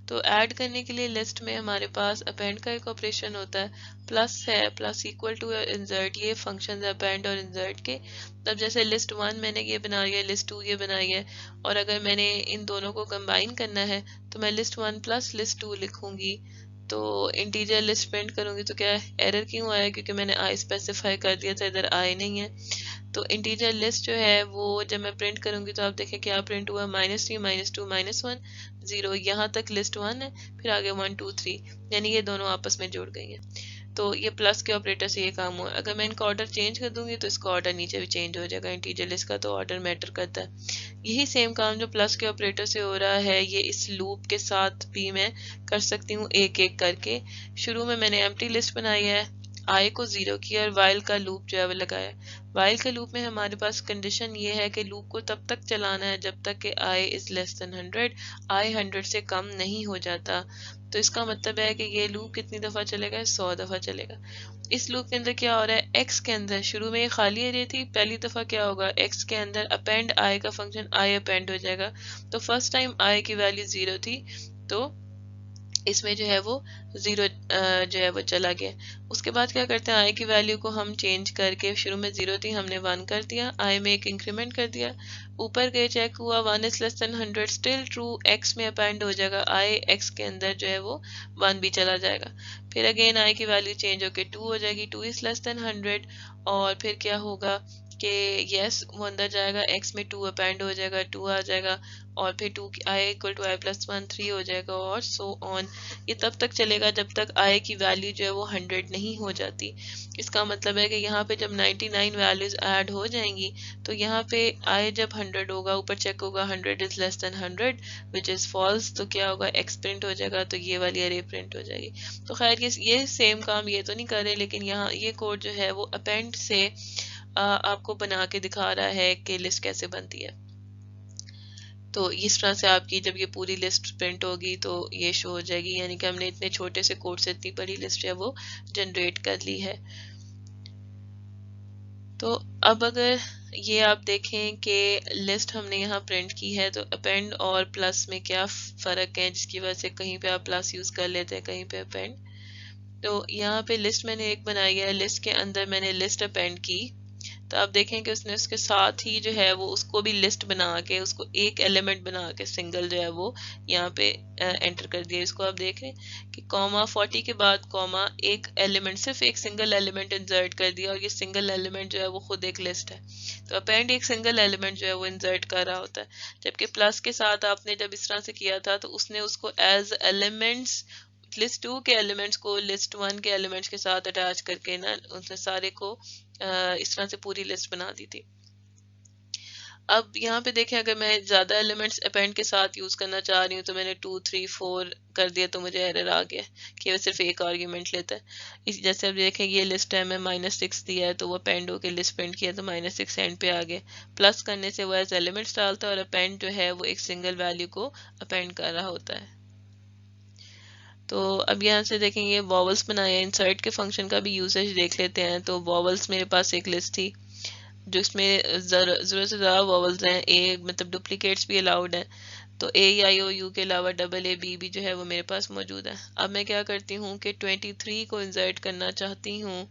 तो ऐड करने के लिए लिस्ट में हमारे पास अपेंड का एक ऑपरेशन होता है, प्लस है, प्लस इक्वल टू इंसर्ट, ये फंक्शन है अपेंड और इंसर्ट के। तब जैसे लिस्ट 1 मैंने ये बनाई है, लिस्ट 2 ये बनाई है, और अगर मैंने इन दोनों को कंबाइन करना है तो मैं लिस्ट 1 प्लस लिस्ट 2 लिखूंगी। तो इंटीजर लिस्ट प्रिंट करूंगी तो क्या एरर क्यों आया, क्योंकि मैंने आई स्पेसिफाई कर दिया था, इधर आई नहीं है। तो इंटीजर लिस्ट जो है वो जब मैं प्रिंट करूंगी तो आप देखें क्या प्रिंट हुआ, -3 -2 -1 0, यहाँ तक लिस्ट 1 है, फिर आगे 1 2 3, यानी ये दोनों आपस में जुड़ गई हैं। तो ये प्लस के ऑपरेटर से ये काम हुआ। अगर मैं इनका ऑर्डर चेंज कर दूंगी तो इसका ऑर्डर नीचे भी चेंज हो जाएगा, इंटीजर लिस्ट का तो ऑर्डर मैटर करता है। यही सेम काम जो प्लस के ऑपरेटर से हो रहा है ये इस लूप के साथ भी मैं कर सकती हूँ, एक एक करके। शुरू में मैंने एम्प्टी लिस्ट बनाई है, आई को 0 किया और वाइल का लूप जो है वो लगाया। वाइल के लूप में हमारे पास कंडीशन ये है कि लूप को तब तक चलाना है जब तक कि आई इज लेस देन 100, आई 100 से कम नहीं हो जाता। तो इसका मतलब है कि ये लूप कितनी दफा चलेगा, 100 दफा चलेगा। इस लूप के अंदर क्या हो रहा है, एक्स के अंदर शुरू में ये खाली एरिया थी, पहली दफा क्या होगा, एक्स के अंदर अपेंड आई का फंक्शन आई अपेंड हो जाएगा। तो फर्स्ट टाइम आई की वैल्यू 0 थी, तो इसमें जो है वो 0 जो है वो चला गया। उसके बाद क्या करते हैं, आई की वैल्यू को हम चेंज करके, शुरू में 0 थी हमने 1 कर दिया, आई में एक इंक्रीमेंट कर दिया, ऊपर गए चेक हुआ 1 is less than 100 still true, x में अपेंड हो जाएगा, आई एक्स के अंदर जो है वो 1 भी चला जाएगा। फिर अगेन आई की वैल्यू चेंज होके 2 हो जाएगी, 2 इज लेस देन 100, और फिर क्या होगा कि यस वो अंदर जाएगा, एक्स में 2 अपेंड हो जाएगा, 2 आ जाएगा, और फिर 2 I equal to I plus 1 3 हो जाएगा, और सो ऑन। ये तब तक चलेगा जब तक आई की वैल्यू जो है वो 100 नहीं हो जाती। इसका मतलब है कि यहाँ पे जब 99 वैल्यूज ऐड हो जाएंगी तो यहाँ पे आई जब 100 होगा, ऊपर चेक होगा 100 is less than 100 which is false, तो क्या होगा, एक्स प्रिंट हो जाएगा, तो ये वाली अरे प्रिंट हो जाएगी। तो खैर ये सेम काम ये तो नहीं कर रहे, लेकिन यहाँ ये कोड जो है वो अपेंड से आपको बना के दिखा रहा है कि लिस्ट कैसे बनती है। तो इस तरह से आपकी जब ये पूरी लिस्ट प्रिंट होगी तो ये शो हो जाएगी, यानी कि हमने इतने छोटे से कोड से इतनी बड़ी लिस्ट है वो जनरेट कर ली है। तो अब अगर ये आप देखें कि लिस्ट हमने यहाँ प्रिंट की है, तो अपेंड और प्लस में क्या फर्क है, जिसकी वजह से कहीं पे आप प्लस यूज कर लेते हैं, कहीं पे अपेंड। तो यहाँ पे लिस्ट मैंने एक बनाई है, लिस्ट के अंदर मैंने लिस्ट अपेंड की, तो आप देखें कि उसने उसके साथ ही जो है वो उसको भी लिस्ट बना के, उसको एक एलिमेंट बना के सिंगल जो है वो यहाँ पे एंटर कर दिया। इसको आप देख रहे हैं कि कॉमा 40 के बाद कॉमा एक एलिमेंट, सिर्फ एक सिंगल एलिमेंट इंसर्ट कर दिया, और ये सिंगल एलिमेंट जो है वो खुद एक लिस्ट है। तो अपेंड एक सिंगल एलिमेंट जो है वो इंसर्ट कर रहा होता है, जबकि प्लस के साथ आपने जब इस तरह से किया था तो उसने उसको एज एलिमेंट्स, लिस्ट 2 के एलिमेंट्स को लिस्ट 1 के एलिमेंट्स के साथ अटैच करके ना उसने सारे को इस तरह से पूरी लिस्ट बना दी थी। अब यहाँ पे देखें, अगर मैं ज्यादा एलिमेंट्स अपेंड के साथ यूज करना चाह रही हूँ तो मैंने 2 3 4 कर दिया, तो मुझे एरर आ गया कि वो सिर्फ एक आर्ग्यूमेंट लेता है। जैसे अब देखें ये लिस्ट है, मैं -6 दिया है तो वो अपेंड होकर लिस्ट प्रिंट किया तो -6 एंड पे आ गया। प्लस करने से वो एज एलिमेंट्स डालता है, और अपेंड जो है वो एक सिंगल वैल्यू को अपेंड कर रहा होता है। तो अब यहाँ से देखेंगे वॉवल्स बनाए, इंसर्ट के फंक्शन का भी यूसेज देख लेते हैं। तो वॉवल्स मेरे पास एक लिस्ट थी जिसमें जरूरत से ज़्यादा वॉवल्स हैं, ए मतलब डुप्लीकेट्स भी अलाउड हैं। तो ए आई ओ यू के अलावा डबल ए बी भी जो है वो मेरे पास मौजूद है। अब मैं क्या करती हूँ कि 23 को इंसर्ट करना चाहती हूँ,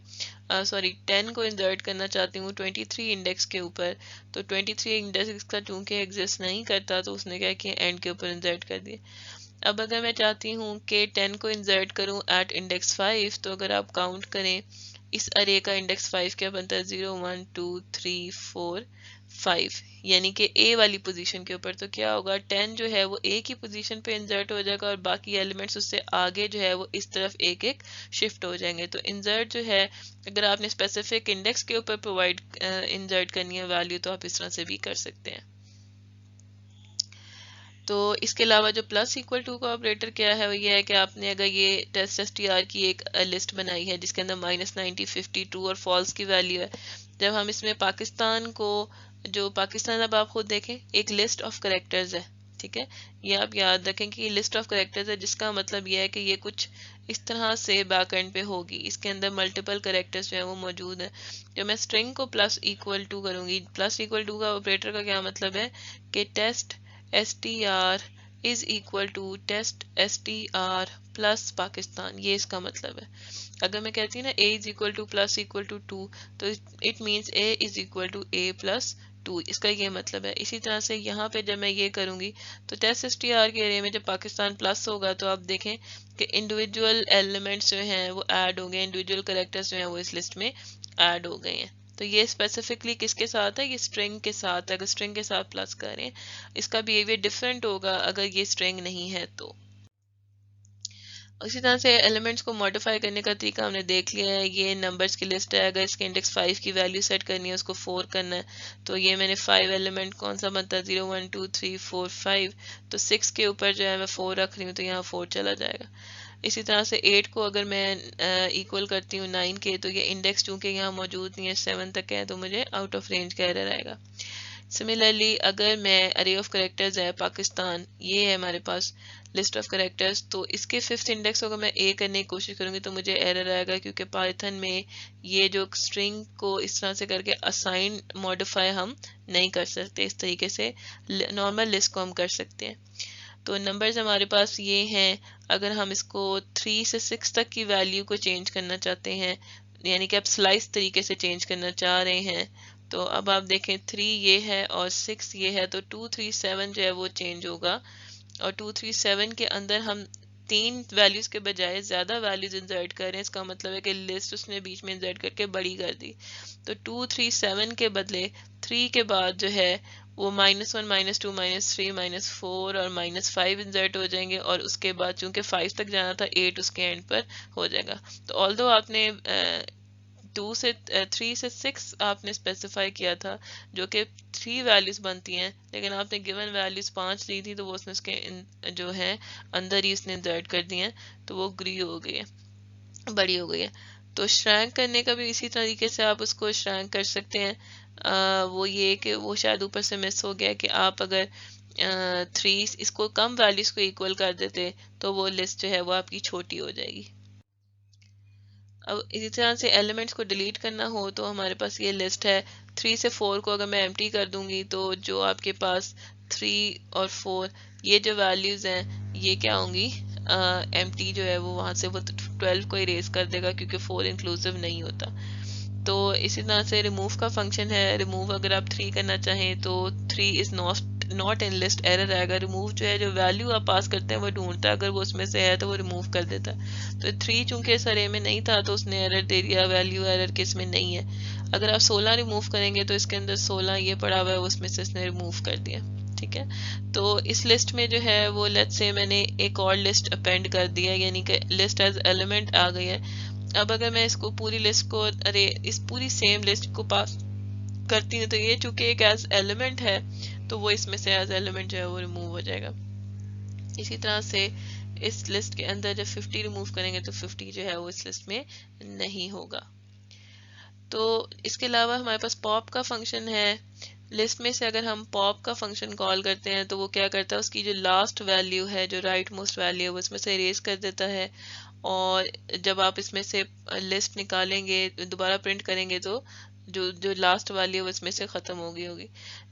सॉरी 10 को इंसर्ट करना चाहती हूँ 23 इंडेक्स के ऊपर। तो 23 इंडेक्स का चूंकि एग्जिस्ट नहीं करता तो उसने क्या किया, एंड के ऊपर इंसर्ट कर दिया। अब अगर मैं चाहती हूँ कि 10 को इंसर्ट करूँ एट इंडेक्स 5, तो अगर आप काउंट करें इस अरे का इंडेक्स 5 क्या बनता है, 0 1 2 3 4 5, यानी कि ए वाली पोजीशन के ऊपर। तो क्या होगा, 10 जो है वो ए की पोजीशन पे इंसर्ट हो जाएगा, और बाकी एलिमेंट्स उससे आगे जो है वो इस तरफ एक एक शिफ्ट हो जाएंगे। तो इंसर्ट जो है, अगर आपने स्पेसिफिक इंडेक्स के ऊपर प्रोवाइड इंसर्ट करनी है वैल्यू, तो आप इस तरह से भी कर सकते हैं। تو اس کے علاوہ جو پلس ایکول ٹو کا آپریٹر کیا ہے وہ یہ ہے کہ آپ نے اگر یہ ٹیسٹ ایس ٹی آر کی ایک لسٹ بنائی ہے جس کے اندر -90 50 ٹرو اور فالس کی ویلیو ہے، جب ہم اس میں پاکستان کو جو پاکستان اب آپ خود دیکھیں ایک لسٹ آف کریکٹرز ہے، ٹھیک ہے، یہ آپ یاد رکھیں کہ یہ لسٹ آف کریکٹرز ہے جس کا مطلب یہ ہے کہ یہ کچھ اس طرح سے بیک اینڈ پہ ہوگی، اس کے اندر ملٹیپل کریکٹرز جو ہیں وہ موجود ہیں۔ جب میں اسٹرنگ کو پلس ایکول ٹو کروں گی، پلس ایکول ٹو کا آپریٹر کا کیا مطلب ہے کہ test S T R is equal to test S T R plus Pakistan, یہ اس کا مطلب ہے۔ اگر میں کہتی ہوں نا A is equal to plus equal to 2 تو it means A is equal to A plus 2، اس کا یہ مطلب ہے۔ اسی طرح سے یہاں پہ جب میں یہ کروں گی تو ٹیسٹ ایس ٹی آر کے ایرے میں جب پاکستان پلس ہوگا تو آپ دیکھیں کہ انڈیویجول ایلیمنٹس جو ہیں وہ ایڈ ہو گئے، انڈیویجول کریکٹرز جو ہیں وہ اس لسٹ میں ایڈ ہو گئے ہیں۔ تو یہ اسپیسیفکلی کس کے ساتھ ہے، یہ اسٹرنگ کے ساتھ، اگر اسٹرنگ کے ساتھ پلس کریں اس کا بیہیویئر ڈفرینٹ ہوگا اگر یہ اسٹرنگ نہیں ہے تو۔ اسی طرح سے ایلیمنٹس کو ماڈیفائی کرنے کا طریقہ ہم نے دیکھ لیا ہے، یہ نمبرز کی لسٹ ہے، اگر اس کے انڈیکس 5 کی ویلیو سیٹ کرنی ہے اس کو 4 کرنا ہے تو یہ میں نے 5 ایلیمنٹ کون سا بنتا ہے 0 1 2 3 4 5، تو 6 کے اوپر جو ہے میں 4 رکھ رہی ہوں تو یہاں 4 چلا جائے گا۔ اسی طرح سے 8 کو اگر میں ایکول کرتی ہوں 9 کے تو یہ انڈیکس چونکہ یہاں موجود نہیں ہے 7 تک ہے تو مجھے آؤٹ آف رینج کا ایرر آئے گا۔ سملرلی اگر میں ارے آف کریکٹرز ہے پاکستان، یہ ہے ہمارے پاس لسٹ آف کریکٹرز، تو اس کے 5th انڈیکس کو اگر میں اے کرنے کی کوشش کروں گی تو مجھے ایرر آئے گا کیونکہ پائتھن میں یہ جو اسٹرنگ کو اس طرح سے کر کے اسائن ماڈیفائی ہم نہیں کر سکتے، اس طریقے سے نارمل لسٹ کو ہم کر سکتے ہیں۔ تو نمبرز ہمارے پاس یہ ہیں، اگر ہم اس کو 3 سے 6 تک کی ویلیو کو چینج کرنا چاہتے ہیں، یعنی کہ آپ سلائس طریقے سے چینج کرنا چاہ رہے ہیں تو اب آپ دیکھیں 3 یہ ہے اور 6 یہ ہے تو 2 3 7 جو ہے وہ چینج ہوگا، اور 2 3 7 کے اندر ہم 3 ویلیوز کے بجائے زیادہ ویلیوز انسرٹ کر رہے ہیں، اس کا مطلب ہے کہ لسٹ اس نے بیچ میں انسرٹ کر کے بڑی کر دی، تو 2 3 7 کے بدلے 3 کے بعد جو ہے وہ -1 -2 -3 -4 اور -5 انسرٹ ہو جائیں گے، اور اس کے بعد چونکہ 5 تک جانا تھا 8 اس کے اینڈ پر ہو جائے گا۔ تو آلدو آپ نے 3 سے 6 آپ نے اسپیسیفائی کیا تھا جو کہ 3 ویلیوز بنتی ہیں، لیکن آپ نے گیون ویلیوز 5 لی تھی تو وہ اس نے اس کے جو ہے اندر ہی اس نے انسرٹ کر دی ہیں تو وہ گری ہو گئی ہے، بڑی ہو گئی ہے۔ تو شرینک کرنے کا بھی اسی طریقے سے آپ اس کو شرینک کر سکتے ہیں، وہ یہ کہ وہ شاید اوپر سے مس ہو گیا کہ آپ اگر 3 اس کو کم ویلیوز کو ایکول کر دیتے تو وہ لسٹ جو ہے وہ آپ کی چھوٹی ہو جائے گی۔ اب اسی طرح سے ایلیمنٹس کو ڈیلیٹ کرنا ہو تو ہمارے پاس یہ لسٹ ہے، 3 سے 4 کو اگر میں ایمٹی کر دوں گی تو جو آپ کے پاس 3 اور 4 یہ جو ویلیوز ہیں یہ کیا ہوں گی، ایمٹی جو ہے وہ وہاں سے وہ 12 کو اریز کر دے گا کیونکہ 4 انکلوسیو نہیں ہوتا۔ تو اسی طرح سے ریموو کا فنکشن ہے، ریموو اگر آپ 3 کرنا چاہیں تو 3 is not in list error آئے گا، ریموو جو ہے جو ویلیو آپ پاس کرتے ہیں وہ ڈھونڈتا ہے، اگر وہ اس میں سے ہے تو وہ ریموو کر دیتا ہے۔ تو 3 چونکہ اس ارے میں نہیں تھا تو اس نے ایرر دے دیا، ویلیو ایرر کس میں نہیں ہے۔ اگر آپ 16 ریموو کریں گے تو اس کے اندر 16 یہ پڑا ہوا ہے اس میں سے اس نے ریموو کر دیا، ٹھیک ہے۔ تو اس لسٹ میں جو ہے وہ لیٹ سے میں نے ایک اور لسٹ اپینڈ کر دیا، یعنی کہ لسٹ ایز ایلیمنٹ آ گئی ہے۔ اب اگر میں اس کو پوری لسٹ کو اس پوری سیم لسٹ کو پاس کرتی ہوں تو یہ چونکہ ایک ایز ایلیمنٹ ہے تو وہ اس میں سے ایز ایلیمنٹ جو ہے وہ ریموو ہو جائے گا۔ اسی طرح سے اس لسٹ کے اندر جب 50 ریموو کریں گے تو 50 جو ہے وہ اس لسٹ میں نہیں ہوگا۔ تو اس کے علاوہ ہمارے پاس پاپ کا فنکشن ہے، لسٹ میں سے اگر ہم پاپ کا فنکشن کال کرتے ہیں تو وہ کیا کرتا ہے، اس کی جو لاسٹ ویلیو ہے جو رائٹ موسٹ ویلیو ہے وہ اس میں سے اریز کر دیتا ہے، اور جب آپ اس میں سے لسٹ نکالیں گے دوبارہ پرنٹ کریں گے تو جو لاسٹ والی ہے وہ اس میں سے ختم ہوگی۔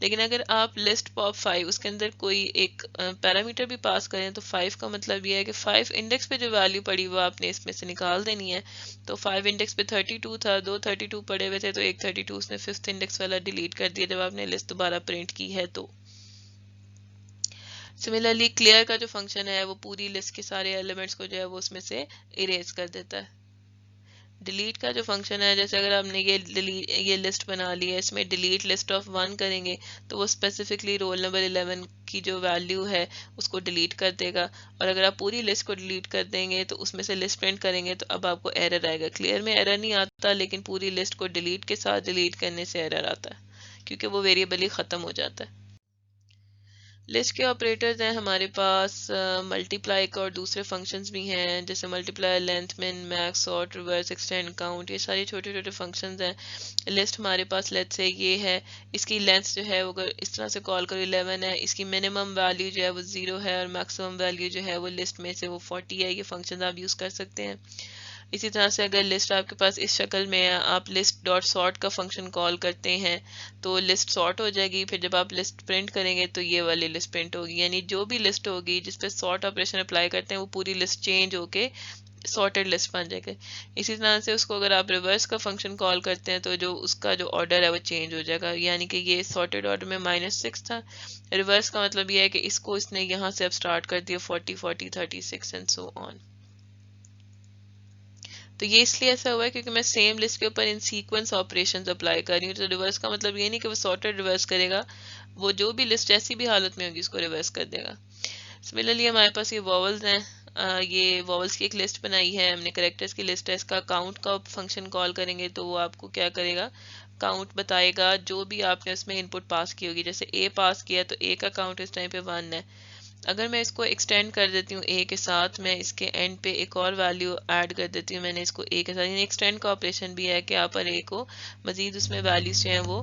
لیکن اگر آپ لسٹ پاپ 5 اس کے اندر کوئی ایک پیرامیٹر بھی پاس کریں تو 5 کا مطلب یہ ہے کہ 5 انڈیکس پہ جو ویلیو پڑی وہ آپ نے اس میں سے نکال دینی ہے۔ تو 5 انڈیکس پہ 32 تھا، 2 32 پڑے ہوئے تھے تو ایک 32 اس نے 5th انڈیکس والا ڈیلیٹ کر دیا جب آپ نے لسٹ دوبارہ پرنٹ کی ہے تو۔ سملرلی کلیئر کا جو فنکشن ہے وہ پوری لسٹ کے سارے ایلیمنٹس کو جو ہے وہ اس میں سے اریز کر دیتا ہے۔ ڈیلیٹ کا جو فنکشن ہے، جیسے اگر آپ نے یہ لسٹ بنا لی ہے، اس میں ڈیلیٹ لسٹ آف 1 کریں گے تو وہ اسپیسیفکلی رول نمبر 11 کی جو ویلیو ہے اس کو ڈیلیٹ کر دے گا، اور اگر آپ پوری لسٹ کو ڈیلیٹ کر دیں گے تو اس میں سے لسٹ پرنٹ کریں گے تو اب آپ کو ایرر آئے گا۔ کلیئر میں ایرر نہیں آتا لیکن پوری لسٹ کو ڈیلیٹ کے ساتھ ڈیلیٹ کرنے سے ایرر آتا ہے کیونکہ وہ ویریبل ہی ختم ہو جاتا ہے۔ लिस्ट के ऑपरेटर्स हैं हमारे पास, मल्टीप्लाई का और दूसरे फंक्शंस भी हैं, जैसे मल्टीप्लाई, लेंथ, मिन, max, sort, reverse, extend, count, ये सारे छोटे छोटे फंक्शंस हैं। लिस्ट हमारे पास लेट्स से ये है, इसकी लेंथ जो है वो अगर इस तरह से कॉल करो 11 है, इसकी मिनिमम वैल्यू जो है वो 0 है और मैक्सिमम वैल्यू जो है वो लिस्ट में से वो 40 है। ये फंक्शन आप यूज़ कर सकते हैं। इसी तरह से अगर लिस्ट आपके पास इस शक्ल में है, आप लिस्ट डॉट सॉर्ट का फंक्शन कॉल करते हैं तो लिस्ट सॉर्ट हो जाएगी। फिर जब आप लिस्ट प्रिंट करेंगे तो ये वाली लिस्ट प्रिंट होगी, यानी जो भी लिस्ट होगी जिस पे सॉर्ट ऑपरेशन अप्लाई करते हैं वो पूरी लिस्ट चेंज होके सॉर्टेड लिस्ट बन जाएगी। इसी तरह से उसको अगर आप रिवर्स का फंक्शन कॉल करते हैं तो जो उसका जो ऑर्डर है वो चेंज हो जाएगा, यानी कि ये सॉर्टेड ऑर्डर में -6 था। रिवर्स का मतलब ये है कि इसको इसने यहाँ से अब स्टार्ट कर दिया 40 40 36 एंड सो ऑन। तो ये इसलिए ऐसा हुआ है क्योंकि मैं सेम लिस्ट के ऊपर इन सीक्वेंस ऑपरेशंस अप्लाई कर रही हूँ। तो रिवर्स का मतलब ये नहीं कि वो सॉर्टेड रिवर्स करेगा, वो जो भी लिस्ट जैसी भी हालत में होगी उसको रिवर्स कर देगा। सिमिलरली हमारे पास ये वॉवल्स हैं, ये वॉवल्स की एक लिस्ट बनाई है हमने, करेक्टर्स की लिस्ट है। इसका काउंट का फंक्शन कॉल करेंगे तो वो आपको क्या करेगा, काउंट बताएगा जो भी आपने उसमें इनपुट पास की होगी। जैसे ए पास किया तो ए का काउंट इस टाइम पे 1 है। अगर मैं इसको एक्सटेंड कर देती हूँ ए के साथ, मैं इसके एंड पे एक और वैल्यू ऐड कर देती हूँ, मैंने इसको ए के साथ, यानी एक्सटेंड का ऑपरेशन भी है कि आप ए को मजीद उसमें वैल्यूज जो हैं वो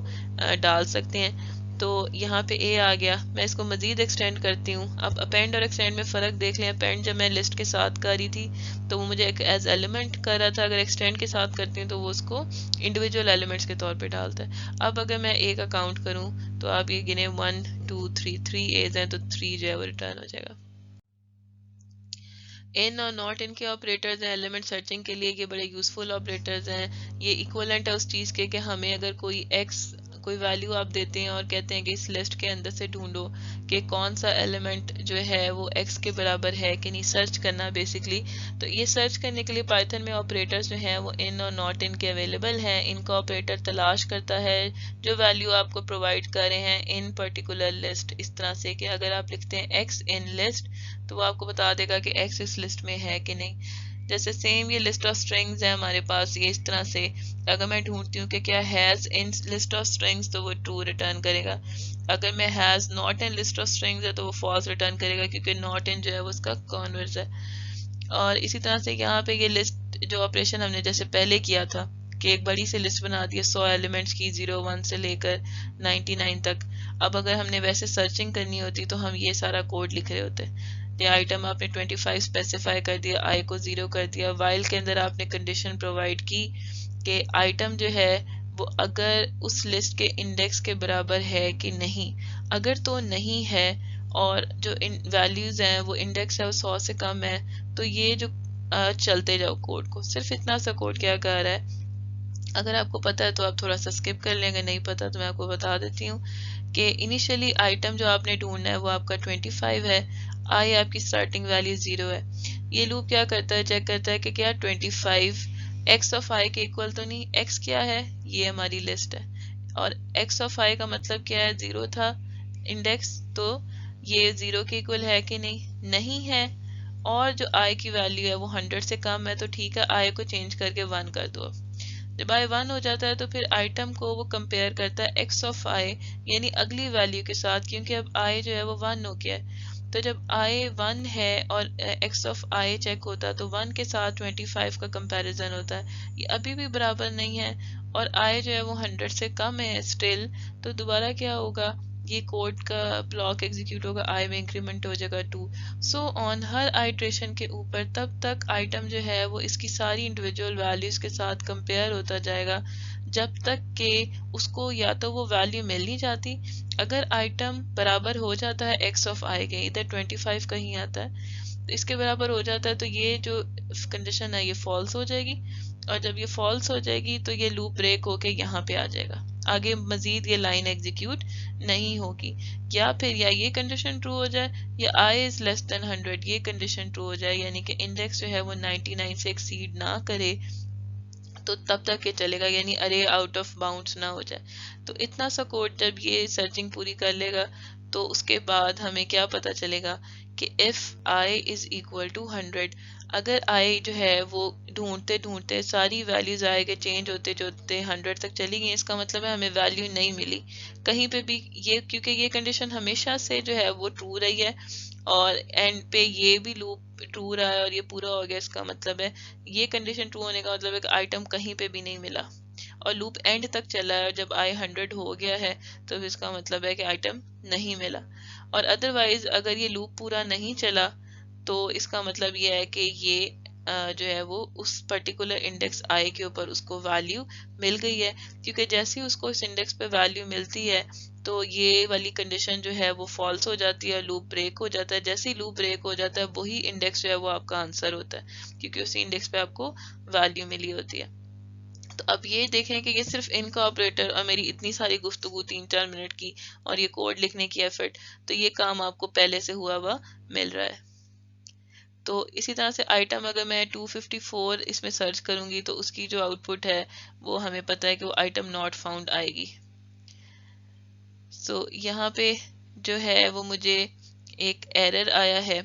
डाल सकते हैं। तो यहाँ पे ए आ गया, मैं इसको मजीद एक्सटेंड करती हूँ। अब अपेंड और एक्सटेंड में फ़र्क देख लें। अपेंड जब मैं लिस्ट के साथ कर रही थी तो वो मुझे एक एज एलिमेंट कर रहा था, अगर एक्सटेंड के साथ करती हूँ तो वो उसको इंडिविजुअल एलिमेंट्स के तौर पे डालता है। अब अगर मैं ए का काउंट करूँ तो आप ये गिने 1 2 3 एज हैं तो 3 जो है वो रिटर्न हो जाएगा। इन और नॉट इन के ऑपरेटर्स हैं एलिमेंट सर्चिंग के लिए, ये बड़े यूजफुल ऑपरेटर्स हैं। ये इक्वलेंट है उस चीज़ के कि हमें अगर कोई वैल्यू आप देते हैं और कहते हैं कि इस लिस्ट के अंदर से ढूंढो कि कौन सा एलिमेंट जो है वो x के बराबर है कि नहीं, सर्च करना बेसिकली। तो ये सर्च करने के लिए पाइथन में ऑपरेटर्स जो हैं वो इन और नॉट इन के अवेलेबल हैं। इनका ऑपरेटर तलाश करता है जो वैल्यू आपको प्रोवाइड कर रहे हैं इन पर्टिकुलर लिस्ट, इस तरह से कि अगर आप लिखते हैं x इन लिस्ट तो वो आपको बता देगा कि x इस लिस्ट में है कि नहीं। जैसे सेम ये लिस्ट ऑफ स्ट्रिंग्स है हमारे पास, ये इस तरह से अगर मैं ढूंढती हूँ कि क्या has in list of strings तो वो ट्रू रिटर्न करेगा। अगर मैं has not in list of strings है तो वो फॉल्स रिटर्न करेगा, क्योंकि नॉट इन जो है वो उसका कॉन्वर्स है। और इसी तरह से यहाँ पे ये लिस्ट जो ऑपरेशन हमने जैसे पहले किया था कि एक बड़ी सी लिस्ट बना दी 100 एलिमेंट्स की 01 से लेकर 99 तक। अब अगर हमने वैसे सर्चिंग करनी होती तो हम ये सारा कोड लिख रहे होते। ये आइटम आपने 25 स्पेसिफाई कर दिया, आई को 0 कर दिया, वाइल के अंदर आपने कंडीशन प्रोवाइड की कि आइटम जो है वो अगर उस लिस्ट के इंडेक्स के बराबर है कि नहीं। अगर तो नहीं है और जो वैल्यूज हैं वो इंडेक्स है वो 100 से कम है तो ये जो चलते जाओ कोड को। सिर्फ इतना सा कोड क्या कर रहा है, अगर आपको पता है तो आप थोड़ा सा स्किप कर लेंगे, नहीं पता तो मैं आपको बता देती हूँ कि इनिशियली आइटम जो आपने ढूंढना है वो आपका 25 है, आई आपकी स्टार्टिंग वैल्यू 0 है। ये लूप क्या करता है, चेक करता है कि क्या 25 एक्स ऑफ आई के इक्वल तो नहीं। एक्स क्या है, ये हमारी लिस्ट है और एक्स ऑफ आई का मतलब क्या है, 0 था इंडेक्स, तो ये 0 के इक्वल है कि नहीं, नहीं है। और जो आई की वैल्यू है वो 100 से कम है तो ठीक है, आई को चेंज करके 1 कर दो। जब आई 1 हो जाता है तो फिर आइटम को वो कंपेयर करता है एक्स ऑफ आई यानी अगली वैल्यू के साथ, क्योंकि अब आई जो है वो 1 हो गया है। तो जब आई 1 है और एक्स ऑफ आई चेक होता है तो 1 के साथ 25 का कंपैरिजन होता है, ये अभी भी बराबर नहीं है और आई जो है वो 100 से कम है स्टिल। तो दोबारा क्या होगा, ये कोड का ब्लॉक एग्जीक्यूट होगा, आई में इंक्रीमेंट हो जाएगा 2 सो ऑन। हर आइट्रेशन के ऊपर तब तक आइटम जो है वो इसकी सारी इंडिविजुअल वैल्यूज के साथ कंपेयर होता जाएगा जब तक कि उसको या तो वो वैल्यू मिल नहीं जाती। अगर आइटम बराबर हो जाता है एक्स ऑफ आई के, इधर 25 कहीं आता है तो इसके बराबर हो जाता है तो ये जो कंडीशन है ये फॉल्स हो जाएगी और जब ये फॉल्स हो जाएगी तो ये लूप ब्रेक होके यहाँ पे आ जाएगा, आगे मजीद ये लाइन एग्जीक्यूट नहीं होगी। या फिर या ये कंडीशन ट्रू हो जाए या आई इज लेस देन 100 ये कंडीशन ट्रू हो जाए, यानी कि इंडेक्स जो है वो 99 से एक्सीड ना करे तो तब तक ये चलेगा, यानी अरे आउट ऑफ बाउंड्स ना हो जाए। तो इतना सा कोड जब ये सर्चिंग पूरी कर लेगा तो उसके बाद हमें क्या पता चलेगा کہ if I is equal to 100، اگر I جو ہے وہ ڈھونڈتے ڈھونڈتے ساری ویلیوز آئے کے چینج ہوتے ہوتے 100 تک چلی گئی، اس کا مطلب ہے ہمیں ویلیو نہیں ملی کہیں پہ بھی، یہ کیونکہ یہ کنڈیشن ہمیشہ سے جو ہے وہ ٹرو رہی ہے اور اینڈ پہ یہ بھی لوپ ٹرو رہا ہے اور یہ پورا ہو گیا، اس کا مطلب ہے یہ کنڈیشن ٹرو ہونے کا مطلب ہے کہ آئٹم کہیں پہ بھی نہیں ملا اور لوپ اینڈ تک چلا ہے، اور جب I 100 ہو گیا ہے تو اس کا مطلب ہے کہ آئٹم نہیں ملا، اور ادروائز اگر یہ لوپ پورا نہیں چلا تو اس کا مطلب یہ ہے کہ یہ جو ہے وہ اس پرٹیکولر انڈیکس I کے اوپر اس کو ویلیو مل گئی ہے، کیونکہ جیسے ہی اس کو اس انڈیکس پہ ویلیو ملتی ہے تو یہ والی کنڈیشن جو ہے وہ فالس ہو جاتی ہے، لوپ بریک ہو جاتا ہے، جیسے ہی لوپ بریک ہو جاتا ہے وہی انڈیکس جو ہے وہ آپ کا آنسر ہوتا ہے، کیونکہ اسی انڈیکس پہ آپ کو ویلیو ملی ہوتی ہے۔ تو اب یہ دیکھیں کہ یہ صرف ان کا آپریٹر اور میری اتنی ساری گفتگو 3-4 منٹ کی اور یہ کوڈ لکھنے کی ایفرٹ، تو یہ کام آپ کو پہلے سے ہوا ہوا مل رہا ہے۔ تو اسی طرح سے آئٹم اگر میں 254 اس میں سرچ کروں گی تو اس کی جو آؤٹ پٹ ہے وہ ہمیں پتہ ہے کہ وہ آئٹم ناٹ فاؤنڈ آئے گی۔ سو یہاں پہ جو ہے وہ مجھے ایک ایرر آیا ہے،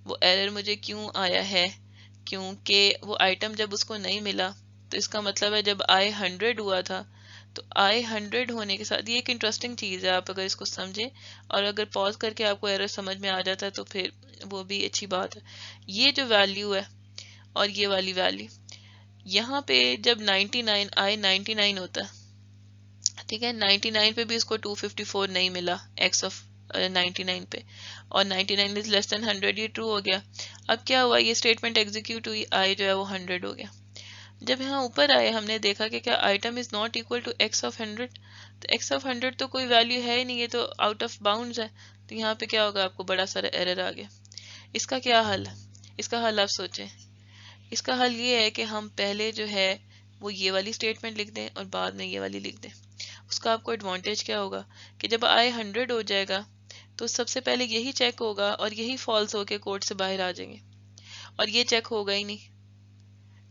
وہ ایرر مجھے کیوں آیا ہے؟ کیونکہ وہ آئٹم جب اس کو نہیں ملا تو اس کا مطلب ہے جب I 100 ہوا تھا تو I 100 ہونے کے ساتھ، یہ ایک انٹرسٹنگ چیز ہے، آپ اگر اس کو سمجھیں اور اگر پاز کر کے آپ کو ایرر سمجھ میں آ جاتا ہے تو پھر وہ بھی اچھی بات ہے۔ یہ جو ویلیو ہے اور یہ والی ویلیو یہاں پہ جب 99 I 99 ہوتا ہے، ٹھیک ہے، 99 پہ بھی اس کو 254 نہیں ملا x of 99 پہ، اور 99 is less than 100، یہ ٹرو ہو گیا۔ اب کیا ہوا، یہ اسٹیٹمنٹ ایگزیکیوٹ ہوئی، I جو ہے وہ 100 ہو گیا۔ جب یہاں اوپر آئے ہم نے دیکھا کہ کیا item is not equal to x of 100، تو x of 100 تو کوئی ویلیو ہے ہی نہیں، یہ تو آؤٹ آف باؤنڈز ہے، تو یہاں پہ کیا ہوگا، آپ کو بڑا سارا ایرر آ گیا۔ اس کا کیا حل ہے؟ اس کا حل آپ سوچیں۔ اس کا حل یہ ہے کہ ہم پہلے جو ہے وہ یہ والی اسٹیٹمنٹ لکھ دیں اور بعد میں یہ والی لکھ دیں۔ اس کا آپ کو ایڈوانٹیج کیا ہوگا کہ جب I 100 ہو جائے گا تو سب سے پہلے یہی چیک ہوگا اور یہی فالس ہو کے کوڈ سے باہر آ جائیں گے، اور یہ چیک ہوگا ہی نہیں۔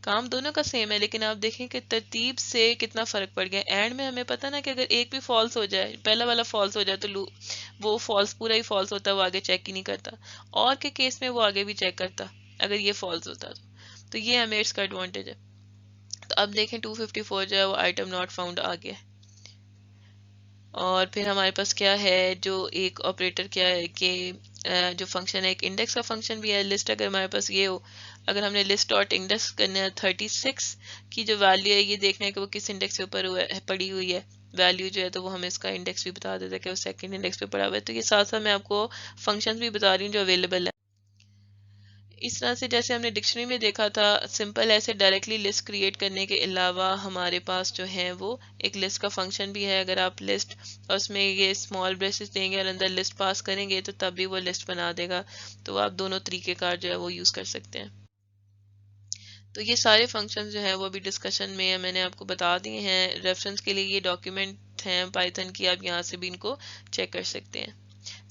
کام دونوں کا سیم ہے لیکن آپ دیکھیں کہ ترتیب سے کتنا فرق پڑ گیا۔ اینڈ میں ہمیں پتہ نا کہ اگر ایک بھی فالس ہو جائے، پہلا والا فالس ہو جائے تو وہ فالس پورا ہی فالس ہوتا ہے، وہ آگے چیک ہی نہیں کرتا، اور کے کیس میں وہ آگے بھی چیک کرتا اگر یہ فالس ہوتا تو یہ ہمیں اس کا ایڈوانٹیج ہے۔ تو اب دیکھیں 254 جو ہے وہ آئٹم ناٹ فاؤنڈ آ گیا، اور پھر ہمارے پاس کیا ہے، جو ایک آپریٹر کیا ہے کہ جو فنکشن ہے، ایک انڈیکس کا فنکشن بھی ہے۔ لسٹ اگر ہمارے پاس یہ ہو، اگر ہم نے لسٹ ڈاٹ انڈیکس کرنا ہے 36 کی جو ویلیو ہے، یہ دیکھنا ہے کہ وہ کس انڈیکس کے اوپر پڑی ہوئی ہے ویلیو جو ہے، تو وہ ہمیں اس کا انڈیکس بھی بتا دیتا ہے کہ وہ سیکنڈ انڈیکس پہ پڑا ہوا ہے۔ تو یہ ساتھ ساتھ میں آپ کو فنکشنز بھی بتا رہی ہوں جو اویلیبل ہے۔ اس طرح سے جیسے ہم نے ڈکشنری میں دیکھا تھا، سمپل ایسے ڈائریکٹلی لسٹ کریٹ کرنے کے علاوہ ہمارے پاس جو ہے وہ ایک لسٹ کا فنکشن بھی ہے۔ اگر آپ لسٹ اور اس میں یہ اسمال بریسز دیں گے اور اندر لسٹ پاس کریں گے تو تب بھی وہ لسٹ بنا دے گا، تو آپ دونوں طریقے کار جو ہے وہ یوز کر سکتے ہیں۔ تو یہ سارے فنکشن جو ہیں وہ بھی ڈسکشن میں میں نے آپ کو بتا دیے ہیں، ریفرنس کے لیے یہ ڈاکیومنٹ ہیں پائتھن کی، آپ یہاں سے بھی ان کو چیک کر سکتے ہیں۔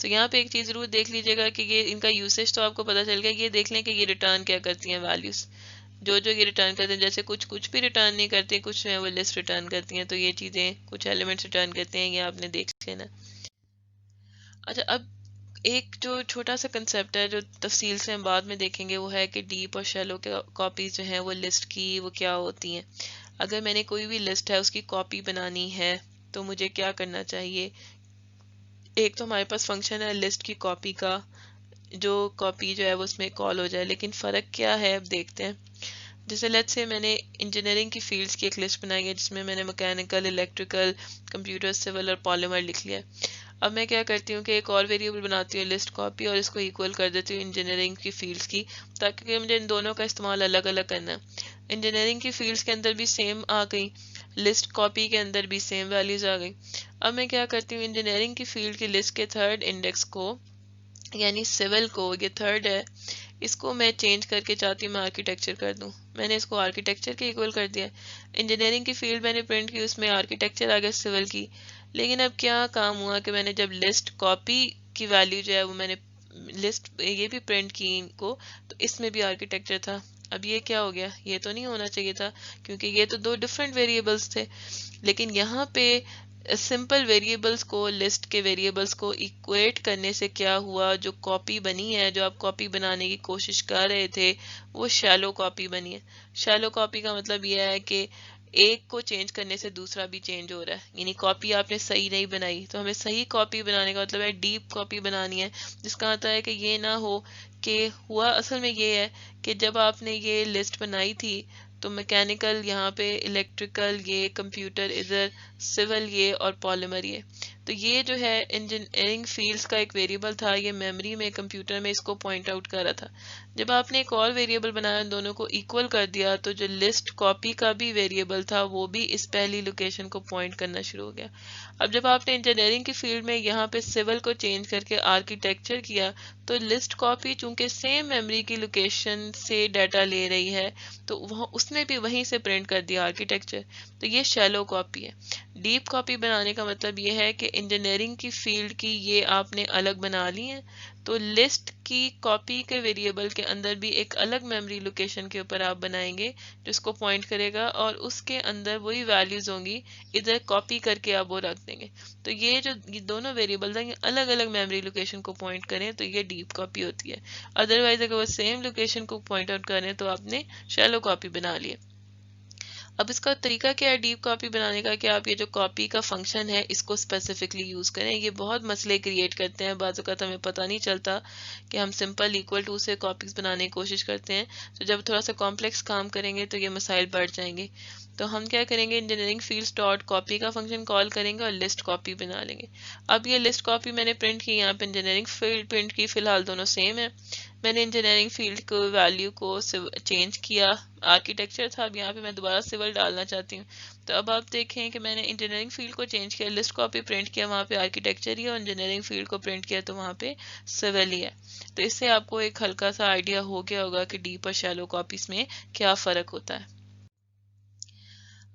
تو یہاں پہ ایک چیز ضرور دیکھ لیجیے گا کہ یہ ان کا یوسیج تو آپ کو پتہ چل گیا، یہ دیکھ لیں کہ یہ ریٹرن کیا کرتی ہیں ویلیوز، جو یہ ریٹرن کرتے ہیں، جیسے کچھ بھی ریٹرن نہیں کرتی، کچھ ہیں وہ لسٹ ریٹرن کرتی ہیں، تو یہ چیزیں کچھ ایلیمنٹس ریٹرن کرتے ہیں، یہ آپ نے دیکھ لینا۔ اچھا، اب ایک جو چھوٹا سا کنسیپٹ ہے جو تفصیل سے ہم بعد میں دیکھیں گے، وہ ہے کہ ڈیپ اور شیلو کے کاپیز جو ہیں وہ لسٹ کی وہ کیا ہوتی ہیں۔ اگر میں نے کوئی بھی لسٹ ہے اس کی کاپی بنانی ہے تو مجھے کیا کرنا چاہیے؟ ایک تو ہمارے پاس فنکشن ہے لسٹ کی کاپی کا، جو کاپی جو ہے وہ اس میں کال ہو جائے، لیکن فرق کیا ہے اب دیکھتے ہیں۔ جیسے لیٹ سے میں نے انجینئرنگ کی فیلڈز کی ایک لسٹ بنائی ہے جس میں میں نے مکینیکل، الیکٹریکل، کمپیوٹر، سول اور پالیمر لکھ لیا۔ اب میں کیا کرتی ہوں کہ ایک اور ویریبل بناتی ہوں لسٹ کاپی، اور اس کو ایکول کر دیتی ہوں انجینئرنگ کی فیلڈز کی، تاکہ مجھے ان دونوں کا استعمال الگ الگ کرنا ہے۔ انجینئرنگ کی فیلڈز کے اندر بھی سیم آ گئی، لسٹ کاپی کے اندر بھی سیم ویلیوز آ گئی۔ اب میں کیا کرتی ہوں، انجینئرنگ کی فیلڈ کی لسٹ کے تھرڈ انڈیکس کو، یعنی سول کو، یہ تھرڈ ہے، اس کو میں چینج کر کے چاہتی ہوں میں آرکیٹیکچر کر دوں۔ میں نے اس کو آرکیٹیکچر کے ایکول کر دیا۔ انجینئرنگ کی فیلڈ میں نے پرنٹ کی، اس میں آرکیٹیکچر آ گیا سول کی، لیکن اب کیا کام ہوا کہ میں نے جب لسٹ کاپی کی ویلیو جو ہے وہ میں نے لسٹ یہ بھی پرنٹ کی ان کو، تو اس میں بھی آرکیٹیکچر تھا۔ اب یہ کیا ہو گیا، یہ تو نہیں ہونا چاہیے تھا کیونکہ یہ تو دو ڈفرینٹ ویریبلز تھے، لیکن یہاں پہ सिंपल वेरिएबल्स को, लिस्ट के वेरिएबल्स को इक्वेट करने से क्या हुआ, जो कॉपी बनी है, जो आप कॉपी बनाने की कोशिश कर रहे थे, वो शैलो कॉपी बनी है। शैलो कॉपी का मतलब यह है कि एक को चेंज करने से दूसरा भी चेंज हो रहा है, यानी कॉपी आपने सही नहीं बनाई। तो हमें सही कॉपी बनाने का मतलब है डीप कॉपी बनानी है, जिसका मतलब है कि ये ना हो कि हुआ असल में ये है कि जब आपने ये लिस्ट बनाई थी तो मैकेनिकल यहाँ पे, इलेक्ट्रिकल ये, कंप्यूटर इधर, सिविल ये और पॉलीमर ये। तो ये जो है इंजीनियरिंग फील्ड्स का एक वेरिएबल था, ये मेमोरी में, कंप्यूटर में इसको पॉइंट आउट कर रहा था। जब आपने एक और वेरिएबल बनाया, दोनों को इक्वल कर दिया, तो जो लिस्ट कॉपी का भी वेरिएबल था वो भी इस पहली लोकेशन को पॉइंट करना शुरू हो गया। अब जब आपने इंजीनियरिंग की फील्ड में यहाँ पे सिविल को चेंज करके आर्किटेक्चर किया, तो लिस्ट कॉपी चूंकि सेम मेमोरी की लोकेशन से डाटा ले रही है, तो वह उसने भी वहीं से प्रिंट कर दिया आर्किटेक्चर। तो ये शैलो कॉपी है। डीप कॉपी बनाने का मतलब ये है कि इंजीनियरिंग की फील्ड की ये आपने अलग बना ली है, तो लिस्ट की कॉपी के वेरिएबल के अंदर भी एक अलग मेमोरी लोकेशन के ऊपर आप बनाएंगे जिसको पॉइंट करेगा, और उसके अंदर वही वैल्यूज होंगी, इधर कॉपी करके आप वो रख देंगे। तो ये जो ये दोनों वेरिएबल हैं, ये अलग अलग मेमोरी लोकेशन को पॉइंट करें तो ये डीप कॉपी होती है। अदरवाइज अगर वो सेम लोकेशन को पॉइंट आउट करें तो आपने शैलो कॉपी बना ली है। अब इसका तरीका क्या है डीप कॉपी बनाने का, कि आप ये जो कॉपी का फंक्शन है इसको स्पेसिफिकली यूज करें। ये बहुत मसले क्रिएट करते हैं, बाज़ औक़ात हमें पता नहीं चलता कि हम सिंपल इक्वल टू से कॉपीज बनाने की कोशिश करते हैं, तो जब थोड़ा सा कॉम्प्लेक्स काम करेंगे तो ये मसाइल बढ़ जाएंगे। तो हम क्या करेंगे, इंजीनियरिंग फील्ड्स डॉट कॉपी का फंक्शन कॉल करेंगे और लिस्ट कॉपी बना लेंगे। अब ये लिस्ट कॉपी मैंने प्रिंट की, यहाँ पे इंजीनियरिंग फील्ड प्रिंट की, फिलहाल दोनों सेम है। मैंने इंजीनियरिंग फील्ड को वैल्यू को चेंज किया, आर्किटेक्चर था, अब यहाँ पे मैं दोबारा सिविल डालना चाहती हूँ। तो अब आप देखें कि मैंने इंजीनियरिंग फील्ड को चेंज किया, लिस्ट कॉपी प्रिंट किया, वहाँ पे आर्किटेक्चर ही है, और इंजीनियरिंग फील्ड को प्रिंट किया तो वहाँ पे सिविल ही है। तो इससे आपको एक हल्का सा आइडिया हो गया होगा कि डीप और शैलो कॉपीज में क्या फ़र्क होता है।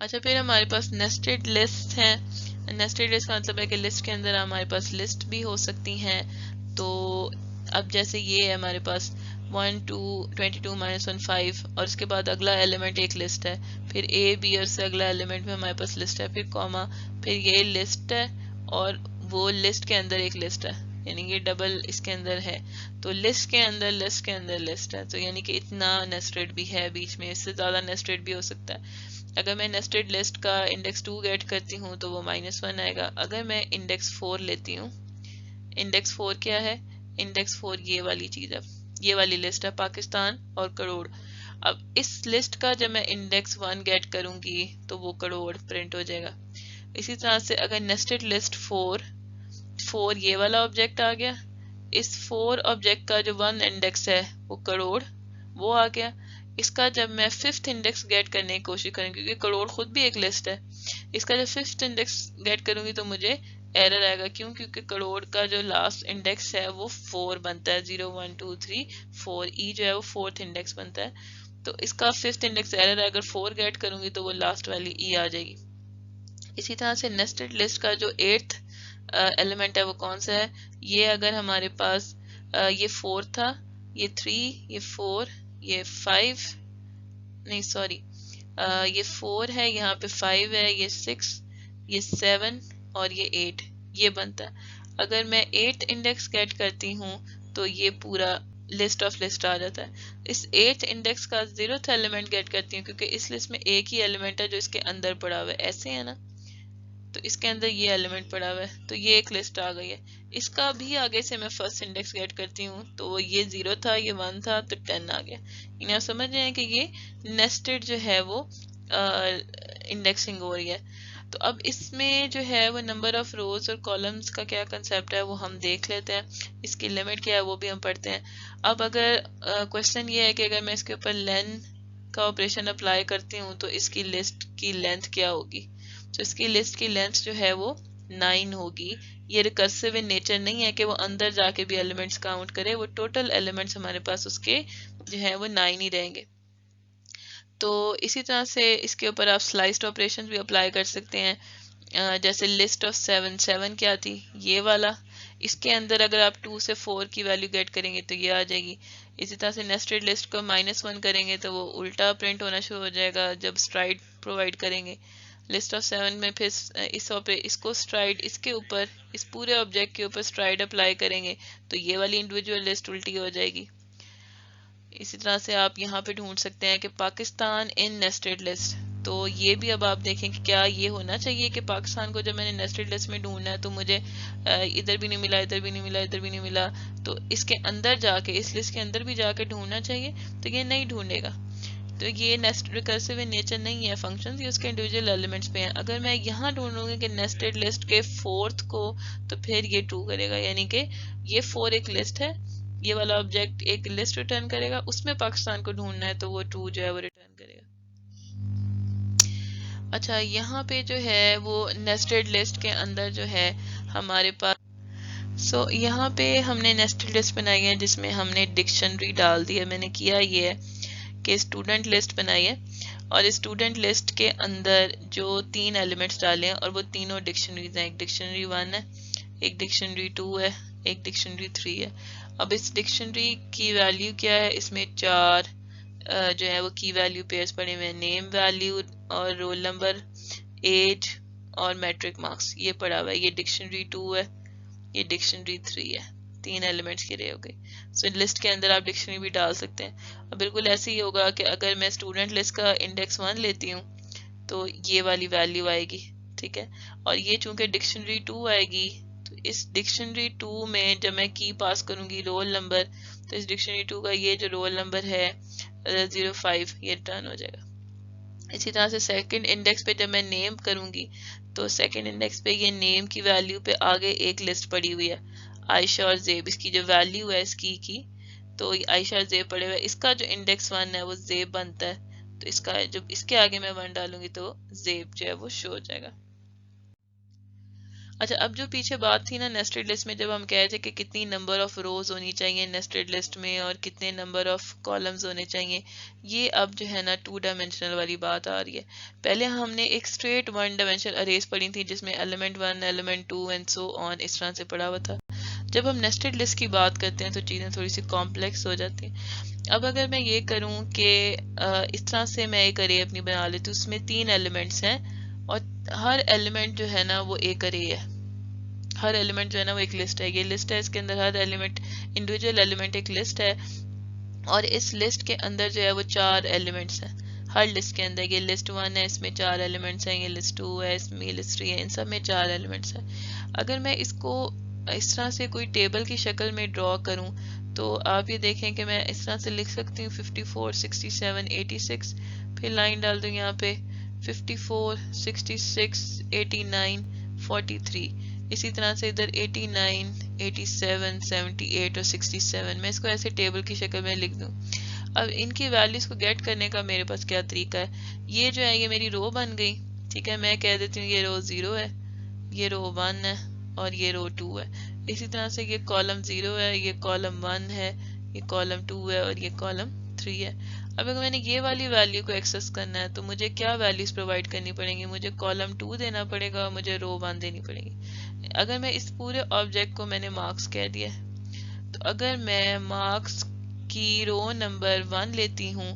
अच्छा, फिर हमारे पास नेस्टेड लिस्ट है। नेस्टेड लिस्ट का मतलब है कि लिस्ट के अंदर हमारे पास लिस्ट भी हो सकती हैं। तो अब जैसे ये है हमारे पास 1 2 22 -1 5, और इसके बाद अगला एलिमेंट एक लिस्ट है, फिर ए बी और से अगला एलिमेंट में हमारे पास लिस्ट है, फिर कॉमा, फिर ये लिस्ट है, और वो लिस्ट के अंदर एक लिस्ट है, यानी ये डबल इसके अंदर है। तो लिस्ट के अंदर लिस्ट के अंदर लिस्ट है, तो यानी कि इतना नेस्टेड भी है बीच में, इससे ज़्यादा नेस्टेड भी हो सकता है। अगर मैं नेस्टेड लिस्ट का इंडेक्स 2 गेट करती हूँ तो वो -1 आएगा। अगर मैं इंडेक्स 4 लेती हूँ, इंडेक्स 4 क्या है, इंडेक्स 4 ये वाली चीज है, ये वाली लिस्ट है, पाकिस्तान और करोड़। अब इस लिस्ट का जब मैं इंडेक्स 1 गेट करूंगी तो वो करोड़ प्रिंट हो जाएगा। इसी तरह से अगर नेस्टेड लिस्ट 4 ये वाला ऑब्जेक्ट आ गया, इस 4 ऑब्जेक्ट का जो 1 इंडेक्स है वो करोड़, वो आ गया। इसका जब मैं 5th इंडेक्स गेट करने की कोशिश करूंगी, क्योंकि करोड़ खुद भी एक लिस्ट है, इसका जब 5th इंडेक्स गेट करूंगी तो मुझे एरर आएगा। क्यों? क्योंकि करोड़ का जो लास्ट इंडेक्स है वो 4 बनता है, 0 1 2 3 4, ई जो है वो 4th इंडेक्स बनता है। तो इसका 5th इंडेक्स एरर है, अगर 4 गेट करूंगी तो वो लास्ट वाली ई आ जाएगी। इसी तरह से नेस्टेड लिस्ट का जो 8th एलिमेंट है वो कौन सा है, ये अगर हमारे पास ये 4 था, ये 3, ये 4, ये 5, नहीं सॉरी, ये 4 है, यहाँ पे 5 है, ये 6, ये 7 और ये 8, ये बनता है। अगर मैं 8 इंडेक्स गेट करती हूँ तो ये पूरा लिस्ट ऑफ लिस्ट आ जाता है। इस 8 इंडेक्स का 0th एलिमेंट गेट करती हूँ, क्योंकि इस लिस्ट में एक ही एलिमेंट है जो इसके अंदर पड़ा हुआ है, ऐसे है ना, तो इसके अंदर ये एलिमेंट पड़ा हुआ है, तो ये एक लिस्ट आ गई है। इसका भी आगे से मैं फर्स्ट इंडेक्स गेट करती हूँ, तो ये 0 था, ये 1 था, तो 10 आ गया। यानी आप समझ रहे हैं कि ये नेस्टेड जो है वो इंडेक्सिंग हो रही है। तो अब इसमें जो है वो नंबर ऑफ रोज और कॉलम्स का क्या कंसेप्ट है वो हम देख लेते हैं, इसकी लिमिट क्या है वो भी हम पढ़ते हैं। अब अगर क्वेश्चन ये है कि अगर मैं इसके ऊपर लेन का ऑपरेशन अप्लाई करती हूँ तो इसकी लिस्ट की लेंथ क्या होगी, तो इसकी लिस्ट की लेंथ जो है वो 9 होगी। ये रिकर्सिव इन नेचर नहीं है कि वो अंदर जाके भी एलिमेंट्स काउंट करे, वो टोटल एलिमेंट्स हमारे पास उसके जो है वो 9 ही रहेंगे। तो इसी तरह से इसके ऊपर आप स्लाइस्ड ऑपरेशन भी अप्लाई कर सकते हैं। जैसे लिस्ट ऑफ 7 क्या थी, ये वाला, इसके अंदर अगर आप 2 से 4 की वैल्यू गेट करेंगे तो ये आ जाएगी। इसी तरह से नेस्टेड लिस्ट को -1 करेंगे तो वो उल्टा प्रिंट होना शुरू हो जाएगा जब स्ट्राइड प्रोवाइड करेंगे। लिस्ट ऑफ 7 में फिर इसको स्ट्राइड इसके ऊपर, इस पूरे ऑब्जेक्ट के ऊपर स्ट्राइड अप्लाई करेंगे तो ये वाली इंडिविजुअल लिस्ट उल्टी हो जाएगी। इसी तरह से आप यहाँ पे ढूंढ सकते हैं कि पाकिस्तान इन नेस्टेड लिस्ट, तो ये भी अब आप देखें कि क्या ये होना चाहिए कि पाकिस्तान को जब मैंने नेस्टेड लिस्ट में ढूंढना है तो मुझे इधर भी नहीं मिला, इधर भी नहीं मिला, इधर भी नहीं मिला, तो इसके अंदर जाके, इस लिस्ट के अंदर भी जाके ढूंढना चाहिए, तो ये नहीं ढूंढेगा। तो ये नेस्ट रिकर्सिव इन नेचर नहीं है फंक्शन, ये उसके इंडिविजुअल एलिमेंट्स पे हैं। अगर मैं यहाँ ढूंढूंगी कि नेस्टेड लिस्ट के फोर्थ को, तो फिर ये ट्रू करेगा, यानी कि ये 4 एक लिस्ट है, ये वाला ऑब्जेक्ट एक लिस्ट रिटर्न करेगा, उसमें पाकिस्तान को ढूंढना है तो वो ट्रू जो है वो रिटर्न करेगा। अच्छा, यहाँ पे जो है वो नेस्टेड लिस्ट के अंदर जो है हमारे पास यहाँ पे हमने नेस्टेड लिस्ट बनाई है जिसमें हमने डिक्शनरी डाल दी है। मैंने किया ये है कि स्टूडेंट लिस्ट बनाई है और स्टूडेंट लिस्ट के अंदर जो 3 एलिमेंट्स डाले हैं और वो तीनों डिक्शनरीज हैं। एक डिक्शनरी 1 है, एक डिक्शनरी 2 है, एक डिक्शनरी 3 है। अब इस डिक्शनरी की वैल्यू क्या है, इसमें 4 जो है वो की वैल्यू पेयर्स पड़े हुए हैं, नेम वैल्यू और रोल नंबर, एज और मैट्रिक मार्क्स, ये पड़ा हुआ है। ये डिक्शनरी 2 है, ये डिक्शनरी 3 है, 3 एलिमेंट्स के लिए हो गई। लिस्ट के अंदर आप डिक्शनरी भी डाल सकते हैं। अब बिल्कुल ऐसे ही होगा कि अगर मैं स्टूडेंट लिस्ट का इंडेक्स 1 लेती हूँ तो ये वाली वैल्यू आएगी, ठीक है। और ये चूंकि डिक्शनरी 2 आएगी तो इस डिक्शनरी 2 में जब मैं की पास करूंगी रोल नंबर, तो इस डिक्शनरी 2 का ये जो रोल नंबर है 05 ये रिटर्न हो जाएगा। इसी तरह से सेकंड इंडेक्स पे जब मैं नेम करूंगी तो सेकंड इंडेक्स पे ये नेम की वैल्यू पे आगे एक लिस्ट पड़ी हुई है, आयशा और जेब, इसकी जो वैल्यू है इसकी की, तो आयशा और जेब पड़े हुए, इसका जो इंडेक्स 1 है वो जेब बनता है, तो इसका जब इसके आगे मैं 1 डालूंगी तो जेब जो है वो शो हो जाएगा। अच्छा, अब जो पीछे बात थी ना नेस्टेड लिस्ट में, जब हम कह रहे थे कि कितनी नंबर ऑफ रोज होनी चाहिए नेस्टेड लिस्ट में और कितने नंबर ऑफ कॉलम्स होने चाहिए, ये अब जो है ना 2 डायमेंशनल वाली बात आ रही है। पहले हमने एक स्ट्रेट 1 डायमेंशनल अरेज पढ़ी थी जिसमें element 1, element 2 and so on इस तरह से पढ़ा हुआ था। जब हम नेस्टेड लिस्ट की बात करते हैं तो चीज़ें थोड़ी सी कॉम्प्लेक्स हो जाती हैं। अब अगर मैं ये करूँ कि इस तरह से मैं एक अरे अपनी बना लेती हूँ, उसमें 3 एलिमेंट्स हैं और हर एलिमेंट जो है ना वो एक अरे है, हर एलिमेंट जो है ना वो एक लिस्ट है। ये लिस्ट है, इसके अंदर हर एलिमेंट, इंडिविजुअल एलिमेंट एक लिस्ट है और इस लिस्ट के अंदर जो है वो 4 एलिमेंट्स हैं हर लिस्ट के अंदर। ये लिस्ट 1 है, इसमें 4 एलिमेंट्स हैं, ये लिस्ट 2 है, इसमें ये लिस्ट 3 है, इन सब में 4 एलिमेंट्स हैं। अगर मैं इसको इस तरह से कोई टेबल की शक्ल में ड्रॉ करूं तो आप ये देखें कि मैं इस तरह से लिख सकती हूँ 54, 67, 86, फिर लाइन डाल दूँ यहाँ पे 54, 66, 89, 43, इसी तरह से इधर 89, 87, 78 और 67, मैं इसको ऐसे टेबल की शक्ल में लिख दूं। अब इनकी वैल्यूज को गेट करने का मेरे पास क्या तरीका है, ये जो है ये मेरी रो बन गई, ठीक है। मैं कह देती हूँ ये रो 0 है, ये रो 1 है और ये रो 2 है। इसी तरह से ये कॉलम 0 है, ये कॉलम 1 है, ये कॉलम 2 है और ये कॉलम 3 है। अब अगर मैंने ये वाली वैल्यू को एक्सेस करना है तो मुझे क्या वैल्यूज प्रोवाइड करनी पड़ेंगी, मुझे कॉलम 2 देना पड़ेगा और मुझे रो 1 देनी पड़ेगी। अगर मैं इस पूरे ऑब्जेक्ट को मैंने मार्क्स कह दिया, तो अगर मैं मार्क्स की रो नंबर 1 लेती हूँ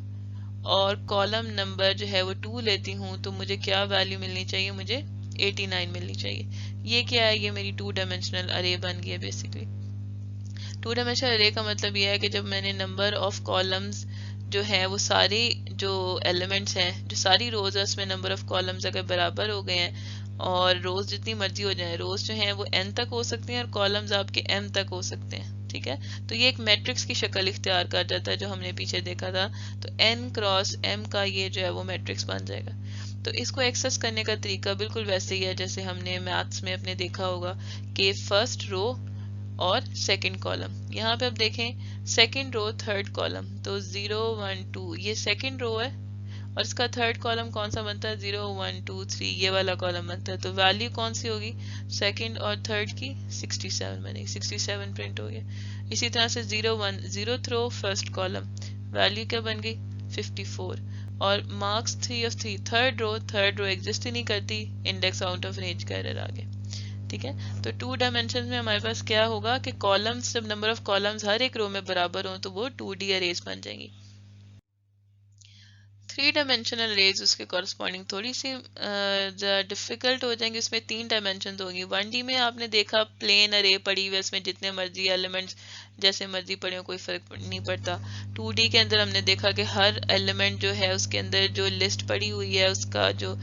और कॉलम नंबर जो है वो 2 लेती हूँ तो मुझे क्या वैल्यू मिलनी चाहिए, मुझे 89 मिलनी चाहिए। ये क्या है, ये मेरी 2 डायमेंशनल अरे बन गई है बेसिकली। 2 डायमेंशनल अरे का मतलब ये है कि जब मैंने नंबर ऑफ कॉलम्स जो है वो सारी जो एलिमेंट्स हैं, जो सारी रोज है उसमें नंबर ऑफ कॉलम्स अगर बराबर हो गए हैं और रोज जितनी मर्जी हो जाए, रोज जो हैं वो n तक हो सकती हैं और कॉलम्स आपके m तक हो सकते हैं, ठीक है। तो ये एक मैट्रिक्स की शक्ल इख्तियार कर जाता है जो हमने पीछे देखा था, तो n क्रॉस m का ये जो है वो मैट्रिक्स बन जाएगा। तो इसको एक्सेस करने का तरीका बिल्कुल वैसे ही है जैसे हमने मैथ्स में अपने देखा होगा कि फर्स्ट रो और सेकंड कॉलम। यहाँ पे अब देखें सेकंड रो थर्ड कॉलम, तो 0 1 2 ये सेकंड रो है और इसका थर्ड कॉलम कौन सा बनता है, 0 1 2 3 ये वाला कॉलम बनता है। तो वैल्यू कौन सी होगी सेकंड और थर्ड की, 67 बनेगी, 67 प्रिंट हो गया। इसी तरह से 0 1 0th row first column, value क्या बन गई 54 और marks 3 of 3 third row exist ही नहीं करती, इंडेक्स आउट ऑफ रेंज का एरर आ गया, ठीक है। तो 2 डायमेंशन में हमारे पास क्या होगा कि कॉलम्स, जब नंबर ऑफ कॉलम्स हर एक रो में बराबर हो तो वो 2D अरेज बन जाएंगी। थ्री डायमेंशनल रेज उसके कॉरस्पॉन्डिंग थोड़ी सी डिफिकल्ट हो जाएंगी, उसमें 3 डायमेंशन होंगी। 1D में आपने देखा प्लेन अरे पड़ी हुई है, उसमें जितने मर्जी एलिमेंट्स जैसे मर्जी पड़े हो कोई फर्क नहीं पड़ता। 2D के अंदर हमने देखा कि हर एलिमेंट जो है उसके अंदर जो लिस्ट पड़ी हुई है उसका जो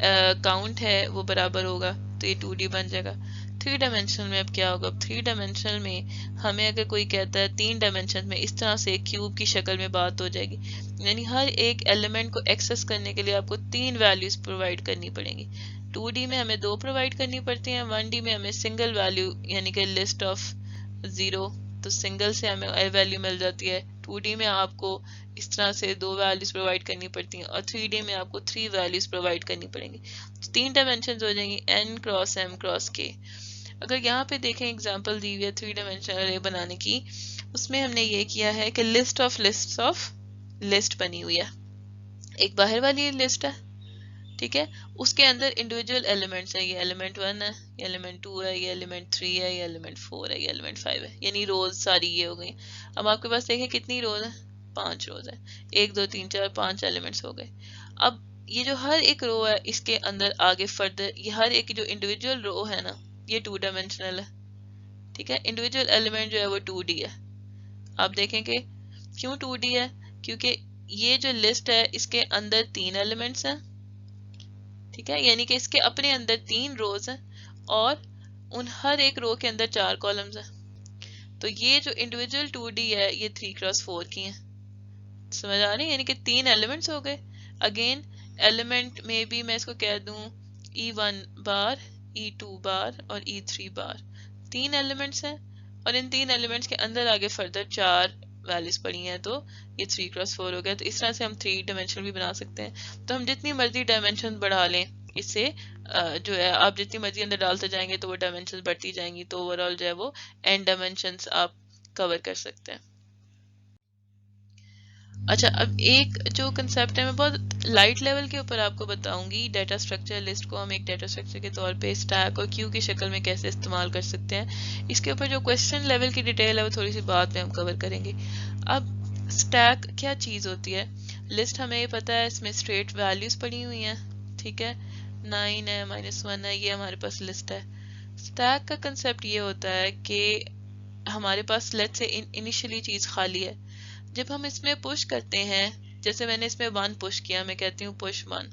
काउंट है वो बराबर होगा, तो ये 2D बन जाएगा। थ्री डायमेंशनल में अब क्या होगा? अब थ्री डायमेंशनल में हमें अगर कोई कहता है 3 डायमेंशन में इस तरह से क्यूब की शक्ल में बात हो जाएगी, यानी हर एक एलिमेंट को एक्सेस करने के लिए आपको 3 वैल्यूज प्रोवाइड करनी पड़ेंगी। 2D में हमें 2 प्रोवाइड करनी पड़ती हैं, 1D में हमें सिंगल वैल्यू यानी कि लिस्ट ऑफ 0, तो सिंगल से हमें वैल्यू मिल जाती है। 2D में आपको इस तरह से 2 वैल्यूज प्रोवाइड करनी पड़ती हैं और 3D में आपको 3 वैल्यूज प्रोवाइड करनी पड़ेंगी। 3 डायमेंशन हो जाएंगी n cross m cross k। अगर यहाँ पे देखें एग्जांपल दी हुई है 3 डायमेंशनल अरे बनाने की, उसमें हमने ये किया है कि list of list of list बनी हुई है। एक बाहर वाली लिस्ट है, ठीक है, उसके अंदर इंडिविजुअल एलिमेंट्स है, ये एलिमेंट 1 है, ये एलिमेंट 2 है, ये एलिमेंट 3 है, ये एलिमेंट 4 है, ये एलिमेंट 5 है, यानी रोज सारी ये हो गई। अब आपके पास देखें कितनी रोज है? 5 रोज है, 1 2 3 4 5 एलिमेंट्स हो गए। अब ये जो हर एक रो है इसके अंदर आगे फर्दर ये हर एक जो इंडिविजुअल रो है ना, ये 2 डायमेंशनल है, ठीक है। इंडिविजुअल एलिमेंट जो है वो 2D है। आप देखें कि क्यों 2D है? क्योंकि ये जो लिस्ट है इसके अंदर 3 एलिमेंट्स हैं, ठीक है, यानी कि इसके अपने अंदर 3 रोज हैं और उन हर एक रो के अंदर 4 कॉलम्स हैं। तो ये जो इंडिविजुअल 2D है ये 3 क्रॉस 4 की है, समझ आ रही है, यानी कि 3 एलिमेंट्स हो गए। अगेन एलिमेंट में भी मैं इसको कह दूं E1 बार, E2 बार और E3 बार, 3 एलिमेंट्स हैं और इन 3 एलिमेंट्स के अंदर आगे फर्दर 4 वैल्यूज पड़ी हैं, तो ये 3 क्रॉस 4 हो गया। तो इस तरह से हम 3 डायमेंशन भी बना सकते हैं। तो हम जितनी मर्जी डायमेंशन बढ़ा लें इससे जो है आप जितनी मर्जी अंदर डालते जाएंगे तो वो डायमेंशन बढ़ती जाएंगी, तो ओवरऑल जो है वो n डायमेंशन आप कवर कर सकते हैं। अच्छा, अब एक जो कंसेप्ट है मैं बहुत लाइट लेवल के ऊपर आपको बताऊंगी। डाटा स्ट्रक्चर लिस्ट को हम एक डाटा स्ट्रक्चर के तौर पे स्टैक और क्यू की शक्ल में कैसे इस्तेमाल कर सकते हैं, इसके ऊपर जो क्वेश्चन लेवल की डिटेल है वो थोड़ी सी बाद में हम कवर करेंगे। अब स्टैक क्या चीज़ होती है? लिस्ट हमें ये पता है, इसमें स्ट्रेट वैल्यूज पड़ी हुई हैं, ठीक है, 9 है, -1 है, ये हमारे पास लिस्ट है। स्टैक का कंसेप्ट ये होता है कि हमारे पास लेट्स से इनिशियली चीज़ खाली है, जब हम इसमें पुश करते हैं, जैसे मैंने इसमें 1 पुश किया, मैं कहती हूँ पुश 1,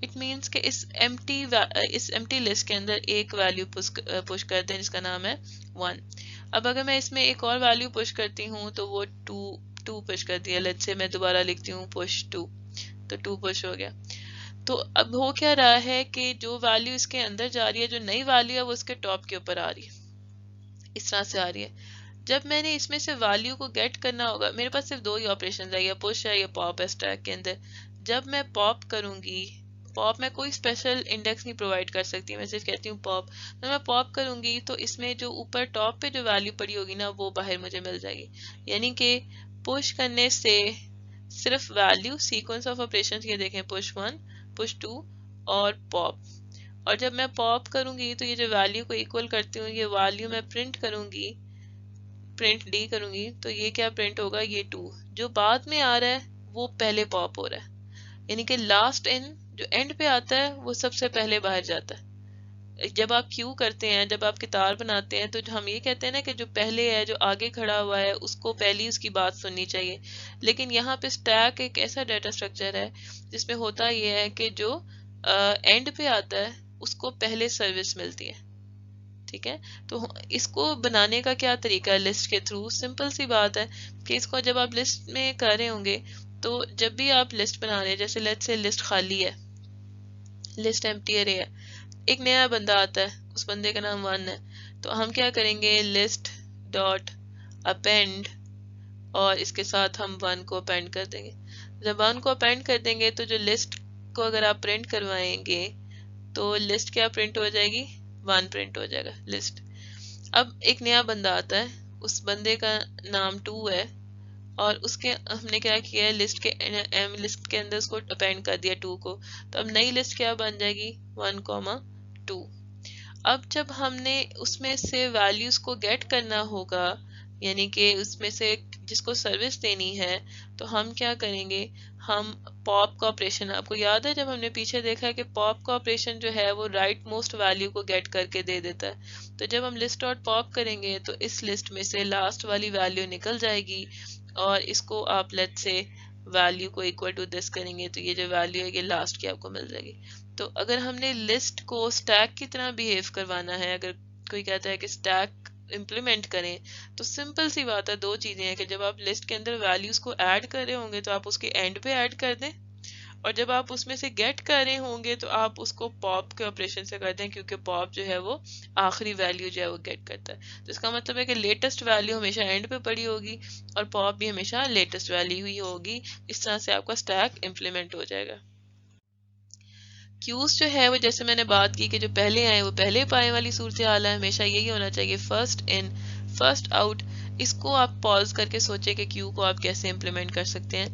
इट मीन्स कि इस एम्प्टी लिस्ट के अंदर एक वैल्यू पुश करते हैं जिसका नाम है 1। अब अगर मैं इसमें एक और वैल्यू पुश करती हूँ तो वो 2 पुश करती है। लेट्स से मैं दोबारा लिखती हूँ पुश 2, तो 2 पुश हो गया। तो अब हो क्या रहा है कि जो वैल्यू इसके अंदर जा रही है, जो नई वैल्यू है वो इसके टॉप के ऊपर आ रही है, इस तरह से आ रही है। जब मैंने इसमें से वैल्यू को गेट करना होगा, मेरे पास सिर्फ 2 ही ऑपरेशन है, या पुश है या पॉप है स्टैक के अंदर। जब मैं पॉप करूंगी, पॉप में कोई स्पेशल इंडेक्स नहीं प्रोवाइड कर सकती, मैं सिर्फ कहती हूँ पॉप। तो मैं पॉप करूंगी तो इसमें जो ऊपर टॉप पे जो वैल्यू पड़ी होगी ना वो बाहर मुझे मिल जाएगी। यानी कि पुश करने से सिर्फ वैल्यू सीक्वेंस ऑफ ऑपरेशन ये देखें, पुश 1 पुश 2 और पॉप। और जब मैं पॉप करूंगी तो ये जो वैल्यू को इक्वल करती हूँ ये वैल्यू मैं प्रिंट करूंगी, प्रिंट डी करूंगी, तो ये क्या प्रिंट होगा? ये 2 जो बाद में आ रहा है वो पहले पॉप हो रहा है, यानी कि लास्ट इन जो एंड पे आता है वो सबसे पहले बाहर जाता है। जब आप क्यू करते हैं, जब आप कितार बनाते हैं, तो हम ये कहते हैं ना कि जो पहले है, जो आगे खड़ा हुआ है, उसको पहली उसकी बात सुननी चाहिए। लेकिन यहाँ पे स्टैक एक ऐसा डाटा स्ट्रक्चर है जिसमें होता यह है कि जो एंड पे आता है उसको पहले सर्विस मिलती है, ठीक है। तो इसको बनाने का क्या तरीका है? लिस्ट के थ्रू सिंपल सी बात है कि इसको जब आप लिस्ट में कर रहे होंगे, तो जब भी आप लिस्ट बना रहे हैं, जैसे लेट्स से लिस्ट खाली है, लिस्ट एम्प्टी अरे है, एक नया बंदा आता है, उस बंदे का नाम 1 है, तो हम क्या करेंगे? लिस्ट डॉट अपेंड और इसके साथ हम 1 को अपेंड कर देंगे। जब 1 को अपेंड कर देंगे तो जो लिस्ट को अगर आप प्रिंट करवाएंगे तो लिस्ट क्या प्रिंट हो जाएगी? 1 प्रिंट हो जाएगा लिस्ट। अब एक नया बंदा आता है, उस बंदे का नाम 2 है और उसके हमने क्या किया है? लिस्ट के अंदर उसको अपेंड कर दिया 2 को, तो अब नई लिस्ट क्या बन जाएगी? 1, 2। अब जब हमने उसमें से वैल्यूज को गेट करना होगा یعنی کہ اس میں سے جس کو سروس دینی ہے تو ہم کیا کریں گے، ہم پاپ کا آپریشن، آپ کو یاد ہے جب ہم نے پیچھے دیکھا ہے کہ پاپ کا آپریشن جو ہے وہ رائٹ موسٹ ویلیو کو گیٹ کر کے دے دیتا ہے، تو جب ہم لسٹ ڈاٹ پاپ کریں گے تو اس لسٹ میں سے لاسٹ والی ویلیو نکل جائے گی، اور اس کو آپ لیٹ سے ویلیو کو اکول ٹو دس کریں گے تو یہ جو ویلیو ہے یہ لاسٹ کی آپ کو مل جائے گی۔ تو اگر ہم نے لسٹ کو اسٹیک کی طرح بیہیو کروانا ہے، اگر کوئی کہتا ہے کہ اسٹیک امپلیمنٹ کریں، تو سمپل سی بات ہے، دو چیزیں ہیں کہ جب آپ لسٹ کے اندر ویلیوز کو ایڈ کر رہے ہوں گے تو آپ اس کے اینڈ پہ ایڈ کر دیں، اور جب آپ اس میں سے گیٹ کر رہے ہوں گے تو آپ اس کو پاپ کے آپریشن سے کر دیں، کیونکہ پاپ جو ہے وہ آخری ویلیو جو ہے وہ گیٹ کرتا ہے۔ تو اس کا مطلب ہے کہ لیٹسٹ ویلیو ہمیشہ اینڈ پہ پڑی ہوگی اور پاپ بھی ہمیشہ لیٹسٹ ویلیو ہی ہوگی۔ اس طرح سے آپ کا اسٹیک امپلیمنٹ ہو جائے گا۔ کیوز جو ہے وہ جیسے میں نے بات کی کہ جو پہلے آئے وہ پہلے پائے والی صورتحال ہے، ہمیشہ یہی ہونا چاہیے، فرسٹ ان فرسٹ آؤٹ۔ اس کو آپ پاز کر کے سوچیں کہ کیو کو آپ کیسے امپلیمنٹ کر سکتے ہیں۔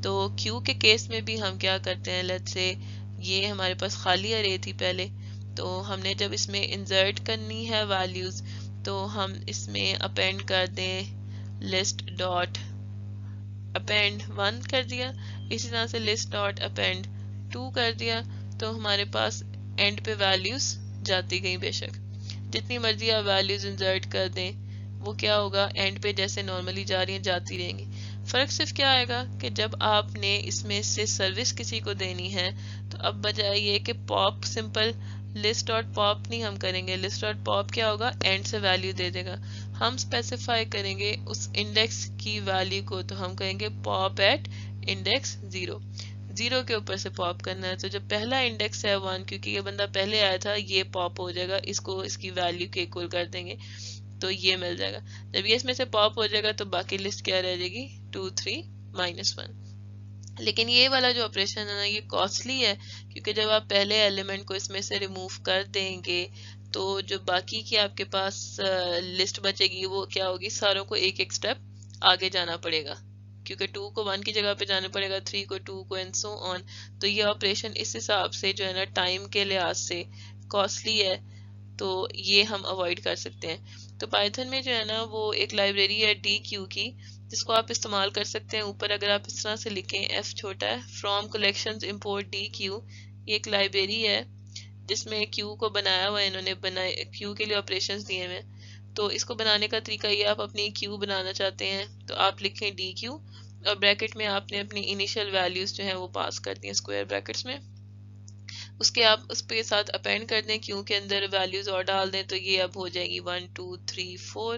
تو کیو کے کیس میں بھی ہم کیا کرتے ہیں، لیٹ سے یہ ہمارے پاس خالی ارے تھی پہلے، تو ہم نے جب اس میں انسرٹ کرنی ہے ویلیوز تو ہم اس میں اپینڈ کر دیں لسٹ ڈاٹ اپینڈ 1 کر دیا، اسی طرح سے لسٹ ڈاٹ اپینڈ 2 کر دیا، تو ہمارے پاس اینڈ پہ ویلیوز جاتی گئی، بے شک جتنی مرضی آپ ویلیوز انسرٹ کر دیں وہ کیا ہوگا، اینڈ پہ جیسے نارملی جا رہی ہیں جاتی رہیں گی۔ فرق صرف کیا آئے گا کہ جب آپ نے اس میں سے سروس کسی کو دینی ہے تو اب بجائے یہ کہ پاپ سمپل لسٹ ڈاٹ پاپ نہیں ہم کریں گے، لسٹ ڈاٹ پاپ کیا ہوگا، اینڈ سے ویلیو دے دے گا، ہم اسپیسیفائی کریں گے اس انڈیکس کی ویلیو کو، تو ہم کہیں گے پاپ ایٹ انڈیکس 0، 0 کے اوپر سے پاپ کرنا ہے، تو جب پہلا انڈیکس ہے 1، کیونکہ یہ بندہ پہلے آیا تھا، یہ پاپ ہو جائے گا، اس کو اس کی ویلیو کے اکول کر دیں گے تو یہ مل جائے گا۔ جب یہ اس میں سے پاپ ہو جائے گا تو باقی لسٹ کیا رہ جائے گی، 2 3 -1۔ لیکن یہ والا جو آپریشن ہے نا یہ کاسٹلی ہے، کیونکہ جب آپ پہلے ایلیمنٹ کو اس میں سے ریموو کر دیں گے تو جو باقی کی آپ کے پاس لسٹ بچے گی وہ کیا ہوگی، ساروں کو ایک ایک سٹیپ آگے جانا پڑے گا، کیونکہ 2 کو 1 کی جگہ پہ جانا پڑے گا، 3 کو 2 کو اینڈ سو آن۔ تو یہ آپریشن اس حساب سے جو ہے نا ٹائم کے لحاظ سے کاسٹلی ہے، تو یہ ہم اوائڈ کر سکتے ہیں۔ تو پائتھن میں جو ہے نا وہ ایک لائبریری ہے ڈی کیو کی، جس کو آپ استعمال کر سکتے ہیں۔ اوپر اگر آپ اس طرح سے لکھیں ایف چھوٹا ہے فرام کلیکشنز امپورٹ ڈی کیو، یہ ایک لائبریری ہے جس میں کیو کو بنایا ہوا ہے، انہوں نے بنائے کیو کے لیے آپریشنز دیے ہوئے۔ تو اس کو بنانے کا طریقہ یہ، آپ اپنی کیو بنانا چاہتے ہیں تو آپ لکھیں ڈی کیو، اور بریکٹ میں آپ نے اپنی انیشیل ویلیوز جو ہیں وہ پاس کر دی ہیں اسکوائر بریکٹس میں، اس کے آپ اس کے ساتھ اپینڈ کر دیں، کیوں کے اندر ویلیوز اور ڈال دیں تو یہ اب ہو جائے گی 1 2 3 4۔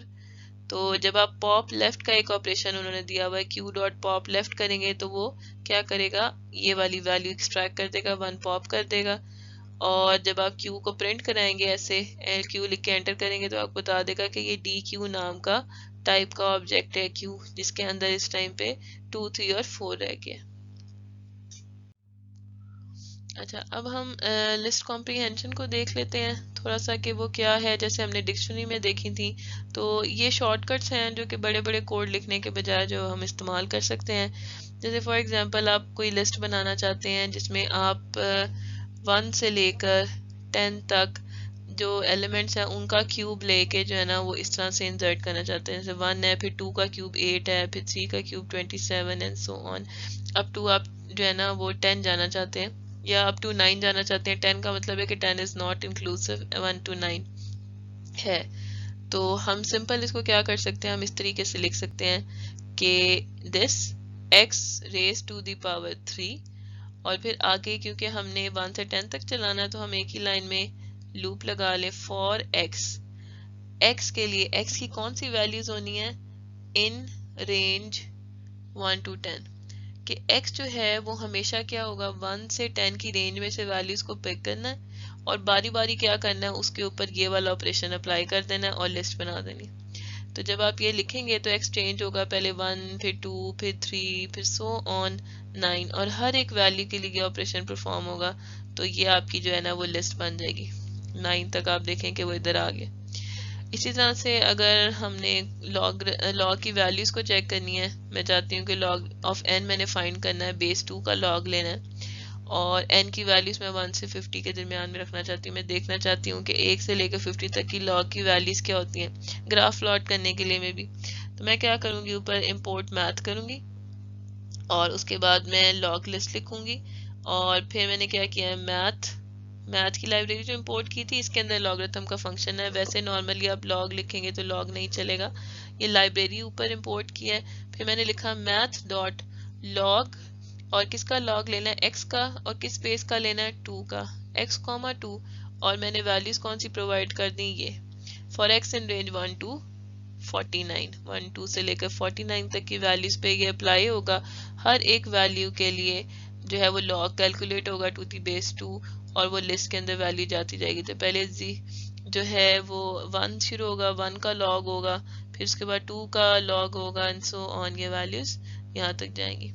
تو جب آپ پاپ لیفٹ کا ایک آپریشن انہوں نے دیا ہوا ہے، کیو ڈاٹ پاپ لیفٹ کریں گے تو وہ کیا کرے گا، یہ والی ویلیو ایکسٹریکٹ کر دے گا، 1 پاپ کر دے گا، اور جب آپ کیو کو پرنٹ کرائیں گے ایسے کیو لکھ کے انٹر کریں گے تو آپ کو بتا دے گا کہ یہ ڈی کیو نام کا ٹائپ کا آبجیکٹ ہے کیو، جس کے اندر اس ٹائم پہ 2 3 اور 4 رہ گیا۔ اچھا، اب ہم لسٹ کمپریہنشن کو دیکھ لیتے ہیں تھوڑا سا کہ وہ کیا ہے، جیسے ہم نے ڈکشنری میں دیکھی تھی۔ تو یہ شارٹ کٹس ہیں جو کہ بڑے بڑے کوڈ لکھنے کے بجائے جو ہم استعمال کر سکتے ہیں۔ جیسے فار ایگزامپل آپ کوئی لسٹ بنانا چاہتے ہیں جس میں آپ 1 سے لے کر 10 تک جو ایلیمنٹس ہیں ان کا کیوب لے کے جو ہے نا وہ اس طرح سے انسرٹ کرنا چاہتے ہیں، جیسے 1 ہے، پھر 2 کا کیوب 8 ہے، پھر 3 کا cube 27 and so on, up to آپ جو ہے نا وہ 10 جانا چاہتے ہیں، یا اپ ٹو 9 جانا چاہتے ہیں۔ 10 کا مطلب ہے کہ 10 از ناٹ انکلوسیو 1 to 9 ہے۔ تو ہم سمپل اس کو کیا کر سکتے ہیں، ہم اس طریقے سے لکھ سکتے ہیں کہ دس x raised to the power 3، اور پھر آگے کیونکہ ہم نے 1 سے 10 تک چلانا ہے تو ہم ایک ہی لائن میں لوپ لگا لیں فار x کے لیے x کی کون سی ویلیوز ہونی ہے، ان رینج 1 to 10، کہ x جو ہے وہ ہمیشہ کیا ہوگا، 1 سے 10 کی رینج میں سے ویلیوز کو پک کرنا ہے اور باری باری کیا کرنا ہے، اس کے اوپر یہ والا آپریشن اپلائی کر دینا ہے اور لسٹ بنا دینی۔ تو جب آپ یہ لکھیں گے تو ایکس چینج ہوگا، پہلے 1 پھر 2 پھر 3 پھر سو آن 9، اور ہر ایک ویلیو کے لیے یہ آپریشن پرفارم ہوگا، تو یہ آپ کی جو ہے نا وہ لسٹ بن جائے گی 9 تک۔ آپ دیکھیں کہ وہ ادھر آ گیا۔ اسی طرح سے اگر ہم نے لاگ کی ویلیوز کو چیک کرنی ہے، میں چاہتی ہوں کہ لاگ آف n میں نے فائنڈ کرنا ہے، بیس 2 کا لاگ لینا ہے، اور n کی ویلیوز میں 1 سے 50 کے درمیان میں رکھنا چاہتی ہوں۔ میں دیکھنا چاہتی ہوں کہ 1 سے لے کے 50 تک کی لاگ کی ویلیوز کیا ہوتی ہیں، گراف پلاٹ کرنے کے لیے میں بھی۔ تو میں کیا کروں گی، اوپر امپورٹ میتھ کروں گی اور اس کے بعد میں لاگ لسٹ لکھوں گی، اور پھر میں نے کیا کیا ہے، میتھ کی لائبریری جو امپورٹ کی تھی اس کے اندر لاگرتھم کا فنکشن ہے. ویسے نارملی آپ لاگ لکھیں گے تو لاگ نہیں چلے گا، یہ لائبریری اوپر امپورٹ کیا ہے. پھر میں نے لکھا میتھ ڈاٹ لاگ، اور کس کا لاگ لینا ہے، ایکس کا، اور کس اسپیس کا لینا ہے، 2 کا، ایکس کوما 2. اور میں نے ویلیوز کون سی پرووائڈ کر دی، یہ for X in range 1 to 49، 1 2 سے لے کر 49 تک کی ویلیوز پہ یہ اپلائی ہوگا. ہر ایک ویلیو کے لیے جو ہے وہ لاگ کیلکولیٹ ہوگا 2 کی بیس 2، اور وہ لسٹ کے اندر ویلیو جاتی جائے گی. تو پہلے جو ہے وہ 1 شروع ہوگا، 1 کا لاگ ہوگا، پھر اس کے بعد 2 کا لاگ ہوگا، اینڈ سو آن، یہ ویلیوز یہاں تک جائیں گی.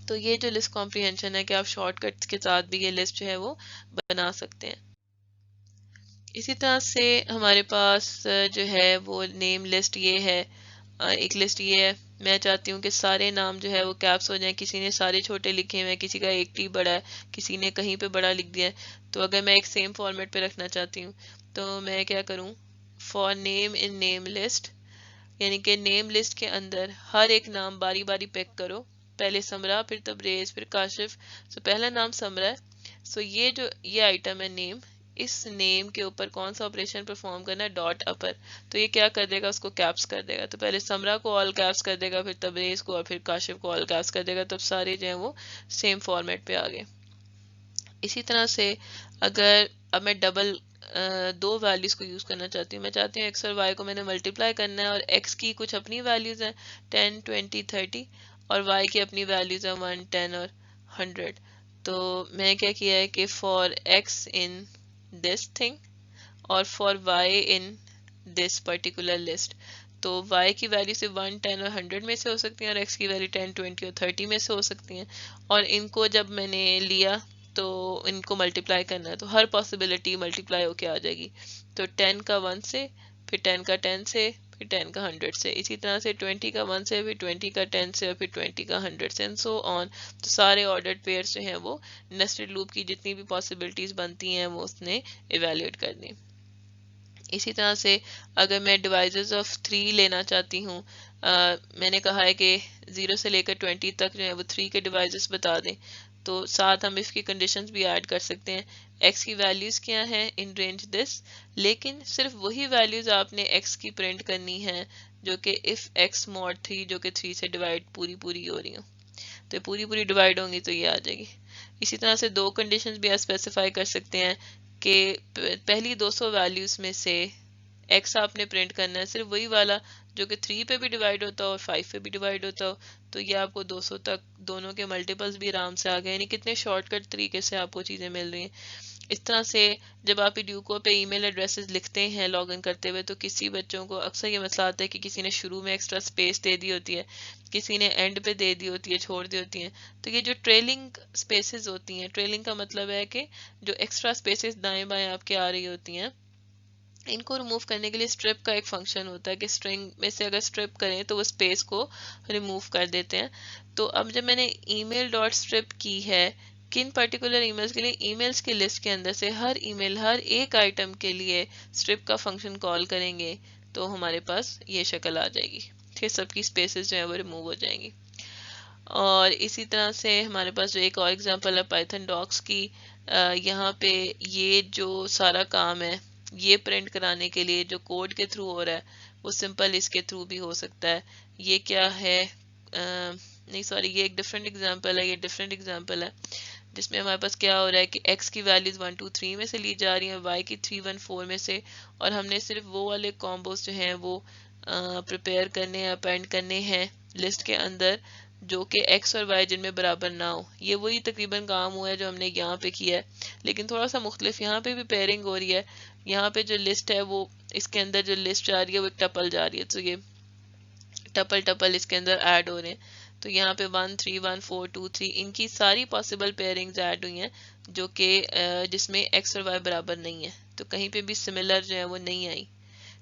تو یہ جو لسٹ کمپریہنشن ہے کہ آپ شارٹ کٹ کے ساتھ بھی یہ لسٹ جو ہے وہ بنا سکتے ہیں. اسی طرح سے ہمارے پاس جو ہے وہ نیم لسٹ یہ ہے، ایک لسٹ یہ ہے. میں چاہتی ہوں کہ سارے نام جو ہے وہ کیپس ہو جائیں. کسی نے سارے چھوٹے لکھے ہوئے ہیں، کسی کا ایک ٹی بڑا ہے، کسی نے کہیں پہ بڑا لکھ دیا ہے. تو اگر میں ایک سیم فارمیٹ پہ رکھنا چاہتی ہوں تو میں کیا کروں، for name in name list, یعنی کہ نیم لسٹ کے اندر ہر ایک نام باری باری پک کرو. پہلے سمرا، پھر تبریز، پھر کاشف. سو پہلا نام سمرا ہے، سو یہ آئٹم ہے نیم، اس نیم کے اوپر کون سا آپریشن پرفارم کرنا ہے، ڈاٹ اپر. تو یہ کیا کر دے گا، اس کو کیپس کر دے گا. تو پہلے سمرا کو آل کیپس کر دے گا، پھر تبریز کو، اور پھر کاشف کو آل کیپس کر دے گا. تب سارے جو ہیں وہ سیم فارمیٹ پہ آ گئے. اسی طرح سے اگر اب میں ڈبل دو ویلیوز کو یوز کرنا چاہتی ہوں، میں چاہتی ہوں ایکس اور وائی کو میں نے ملٹیپلائی کرنا ہے، اور ایکس کی کچھ اپنی ویلیوز ہیں 10 20 30، اور وائی کی اپنی ویلیوز ہیں 1 10 اور 100. تو میں کیا کیا ہے کہ for X in this thing اور for Y in this particular list. تو وائی کی ویلیو سے 1 10 اور 100 میں سے ہو سکتی ہیں، اور ایکس کی ویلیو 10 20 اور 30 میں سے ہو سکتی ہیں. اور ان کو جب میں نے لیا تو ان کو ملٹیپلائی کرنا ہے، تو ہر پاسبلٹی ملٹیپلائی ہو کے آ جائے گی. تو 10 کا 1 سے، پھر 10 کا 10 سے، پھر 10 کا 100 سے. اسی طرح سے 20 کا 1 سے، پھر 20 کا 10 سے، اور پھر 20 کا 100 سے، اینڈ سو آن. تو سارے آرڈرڈ پیئرز جو ہیں وہ نیسٹڈ لوپ کی جتنی بھی پاسبلٹیز بنتی ہیں وہ اس نے ایویلیویٹ کرنی. اسی طرح سے اگر میں ڈیوائزز آف 3 لینا چاہتی ہوں، میں نے کہا ہے کہ 0 سے لے کر 20 تک جو ہے وہ 3 کے ڈیوائزز بتا دیں، تو ساتھ ہم اف کی کنڈیشنز بھی ایڈ کر سکتے ہیں. ایکس کی ویلیوز کیا ہیں، ان رینج دس، لیکن صرف وہی ویلیوز آپ نے ایکس کی پرنٹ کرنی ہے جو کہ اف ایکس ماڈ 3 جو کہ 3 سے ڈیوائڈ پوری ہو رہی ہوں. تو پوری ڈیوائڈ ہوں گی تو یہ آ جائے گی. اسی طرح سے دو کنڈیشنز بھی آپ اسپیسیفائی کر سکتے ہیں کہ پہلی 200 ویلیوز میں سے ایکس آپ نے پرنٹ کرنا ہے صرف وہی والا جو کہ 3 پہ بھی ڈیوائڈ ہوتا ہو اور 5 پہ بھی ڈیوائڈ ہوتا ہو. تو یہ آپ کو 200 تک دونوں کے ملٹیپلز بھی آرام سے آ گئے، یعنی کتنے شارٹ کٹ طریقے سے آپ کو چیزیں مل رہی ہیں. اس طرح سے جب آپ ایڈیوکو پہ ای میل ایڈریسز لکھتے ہیں لاگ ان کرتے ہوئے، تو کسی بچوں کو اکثر یہ مسئلہ آتا ہے کہ کسی نے شروع میں ایکسٹرا اسپیس دے دی ہوتی ہے، کسی نے اینڈ پہ دے دی ہوتی ہے، چھوڑ دی ہوتی ہیں. تو یہ جو ٹریلنگ اسپیسز ہوتی ہیں، ٹریلنگ کا مطلب ہے کہ جو ایکسٹرا اسپیسز دائیں بائیں آپ کے آ رہی ہوتی ہیں، ان کو ریموو کرنے کے لیے اسٹرپ کا ایک فنکشن ہوتا ہے کہ اسٹرنگ میں سے اگر اسٹرپ کریں تو وہ اسپیس کو ریموو کر دیتے ہیں. تو اب جب میں نے ای میل ڈاٹ اسٹرپ کی ہے کن پرٹیکولر ای میلز کے لیے، ای میلز کی لسٹ کے اندر سے ہر ای میل ہر ایک آئٹم کے لیے اسٹرپ کا فنکشن کال کریں گے تو ہمارے پاس یہ شکل آ جائے گی کہ سب کی اسپیسز جو ہیں وہ ریموو ہو جائیں گی. اور اسی طرح سے ہمارے پاس جو ایک اور ایگزامپل ہے پائتھن ڈاکس کی، یہاں پہ یہ جو سارا کام ہے یہ پرنٹ کرانے کے لیے جو کوڈ کے تھرو ہو رہا ہے وہ سمپل اس کے تھرو بھی ہو سکتا ہے. یہ کیا ہے، نہیں سوری، یہ ایک ڈفرینٹ ایگزامپل ہے، یہ ڈفرینٹ ایگزامپل ہے جس میں ہمارے پاس کیا ہو رہا ہے کہ ایکس کی ویلیوز 1 2 3 میں سے لی جا رہی ہیں، وائی کی 3 1 4 میں سے، اور ہم نے صرف وہ والے کامبوز جو ہیں وہ پریپیئر کرنے ہیں، اپینڈ کرنے ہیں لسٹ کے اندر جو کہ ایکس اور وائی جن میں برابر نہ ہو. یہ وہی تقریباً کام ہوا ہے جو ہم نے یہاں پہ کیا ہے، لیکن تھوڑا سا مختلف. یہاں پہ بھی پیئرنگ ہو رہی ہے، یہاں پہ جو لسٹ ہے وہ اس کے اندر جو لسٹ جا رہی ہے وہ ایک ٹپل جا رہی ہے، تو یہ ٹپل اس کے اندر ایڈ ہو رہے ہیں. تو یہاں پہ 1 3 1 4 2 3 ان کی ساری پاسبل پیئرنگز ایڈ ہوئی ہیں جو کہ جس میں ایکس اور وائی برابر نہیں ہے، تو کہیں پہ بھی سملر جو ہے وہ نہیں آئی.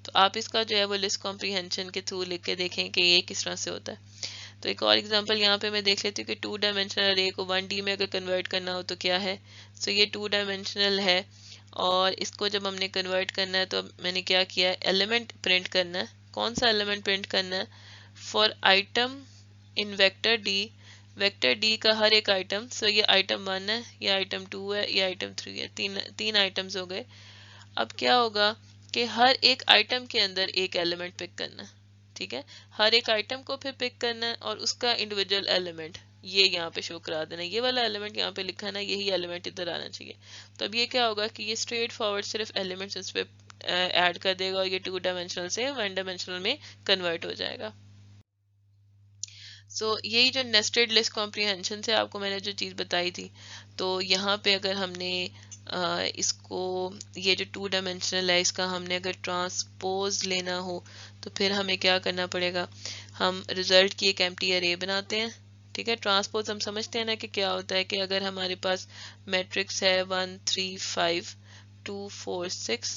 تو آپ اس کا جو ہے وہ لسٹ کمپریہنشن کے تھرو لکھ کے دیکھیں کہ یہ کس طرح سے ہوتا ہے. تو ایک اور ایگزامپل یہاں پہ میں دیکھ لیتی ہوں کہ 2 ڈائمینشنل ارے کو 1D میں اگر کنورٹ کرنا ہو تو کیا ہے. سو یہ 2 ڈائمینشنل ہے، اور اس کو جب ہم نے کنورٹ کرنا ہے تو میں نے کیا کیا ہے، ایلیمنٹ پرنٹ کرنا ہے कौन सा एलिमेंट प्रिंट करना है? For item in vector D का हर एक आइटम, सो ये आइटम 1 है, ये आइटम 2 है, ये आइटम 3 है, तीन आइटम्स हो गए। अब क्या होगा कि हर एक आइटम के अंदर एक एलिमेंट पिक करना है, ठीक है, हर एक आइटम को फिर पिक करना है और उसका इंडिविजुअल एलिमेंट ये यहाँ पे शो करा देना, ये वाला एलिमेंट यहाँ पे लिखा है ना, यही एलिमेंट इधर आना चाहिए। तो अब ये क्या होगा कि ये स्ट्रेट फॉरवर्ड सिर्फ एलिमेंट्स इस पे ऐड कर देगा और ये 2 डायमेंशनल से 1 डायमेंशनल में कन्वर्ट हो जाएगा। सो यही जो नेस्टेड लिस्ट कॉम्प्रिहेंशन से आपको मैंने जो चीज़ बताई थी, तो यहाँ पे अगर हमने इसको, ये जो 2 डायमेंशनल है, इसका हमने अगर ट्रांसपोज लेना हो तो फिर हमें क्या करना पड़ेगा, हम रिजल्ट की एक एम्प्टी अरे बनाते हैं, ठीक है। ट्रांसपोज हम समझते हैं ना कि क्या होता है कि अगर हमारे पास मैट्रिक्स है 1 3 5 2 4 6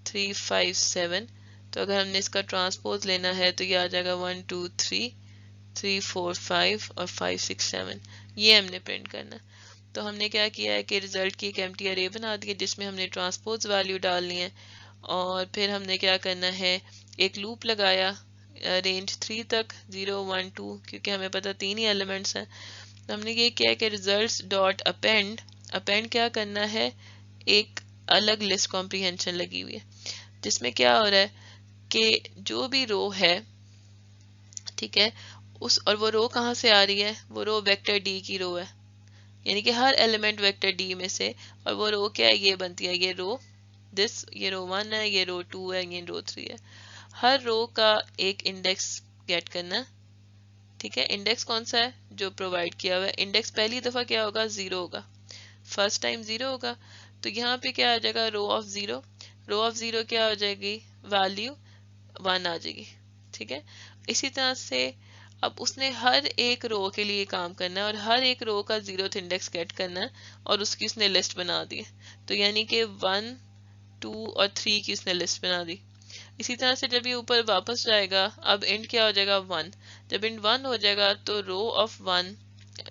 3 5 7, तो अगर हमने इसका ट्रांसपोज लेना है तो ये आ जाएगा 1 2 3 3 4 5 और 5 6 7, ये हमने प्रिंट करना। तो हमने क्या किया है कि रिजल्ट की एक एम्प्टी अरे बना दी है जिसमें हमने ट्रांसपोज वैल्यू डालनी है और फिर हमने क्या करना है, एक लूप लगाया रेंज 3 तक 0 1 2, क्योंकि हमें पता 3 ही एलिमेंट्स हैं। तो हमने ये किया कि रिजल्ट्स डॉट अपेंड, अपेंड क्या करना है, एक अलग लिस्ट कॉम्प्रिहेंशन लगी हुई है जिसमें क्या हो रहा है कि जो भी रो है, ठीक है, उस, और वो रो कहाँ से आ रही है, वो रो वेक्टर डी की रो है, यानी कि हर एलिमेंट वेक्टर डी में से, और वो रो क्या है, ये बनती है, ये रो दिस, ये रो 1 है, ये रो 2 है, ये रो 3 है। हर रो का एक इंडेक्स गेट करना, ठीक है। इंडेक्स कौन सा है, जो प्रोवाइड किया हुआ है। इंडेक्स पहली दफा क्या होगा, 0 होगा, फर्स्ट टाइम 0 होगा, तो यहाँ पे क्या आ जाएगा, रो ऑफ 0, रो ऑफ 0 क्या हो जाएगी, वैल्यू 1 आ जाएगी, ठीक है। इसी तरह से अब उसने हर एक रो के लिए काम करना है और हर एक रो का 0th इंडेक्स गेट करना है और उसकी उसने लिस्ट बना दी, तो यानी कि 1 2 और 3 की उसने लिस्ट बना दी। इसी तरह से जब ये ऊपर वापस जाएगा, अब इंड क्या हो जाएगा, 1, जब इंड 1 हो जाएगा तो रो ऑफ 1,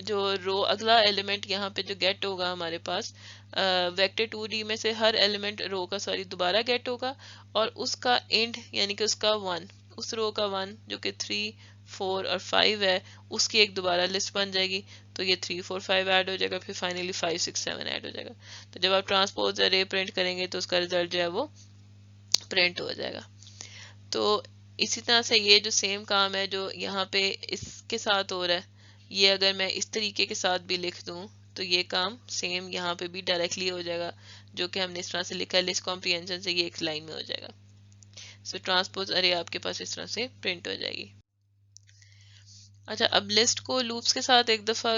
जो रो अगला एलिमेंट यहाँ पे जो गेट होगा हमारे पास वेक्टर 2D में से हर एलिमेंट रो का सॉरी दोबारा गेट होगा और उसका इंड यानी कि उसका 1, उस रो का 1 जो कि 3 4 और 5 है, उसकी एक दोबारा लिस्ट बन जाएगी, तो ये 3 4 5 ऐड हो जाएगा, फिर फाइनली 5 6 7 ऐड हो जाएगा। तो जब आप ट्रांसपोज अरे प्रिंट करेंगे तो उसका रिजल्ट जो है वो प्रिंट हो जाएगा। तो इसी तरह से ये जो सेम काम है जो यहाँ पे इसके साथ हो रहा है, ये अगर मैं इस तरीके के साथ भी लिख दूं तो ये काम सेम यहाँ पे भी डायरेक्टली हो जाएगा, जो कि हमने इस तरह से लिखा है, लिस्ट कॉम्प्रिहेंशन से ये एक लाइन में हो जाएगा। सो ट्रांसपोज अरे आपके पास इस तरह से प्रिंट हो जाएगी। अच्छा, अब लिस्ट को लूप्स के साथ एक दफ़ा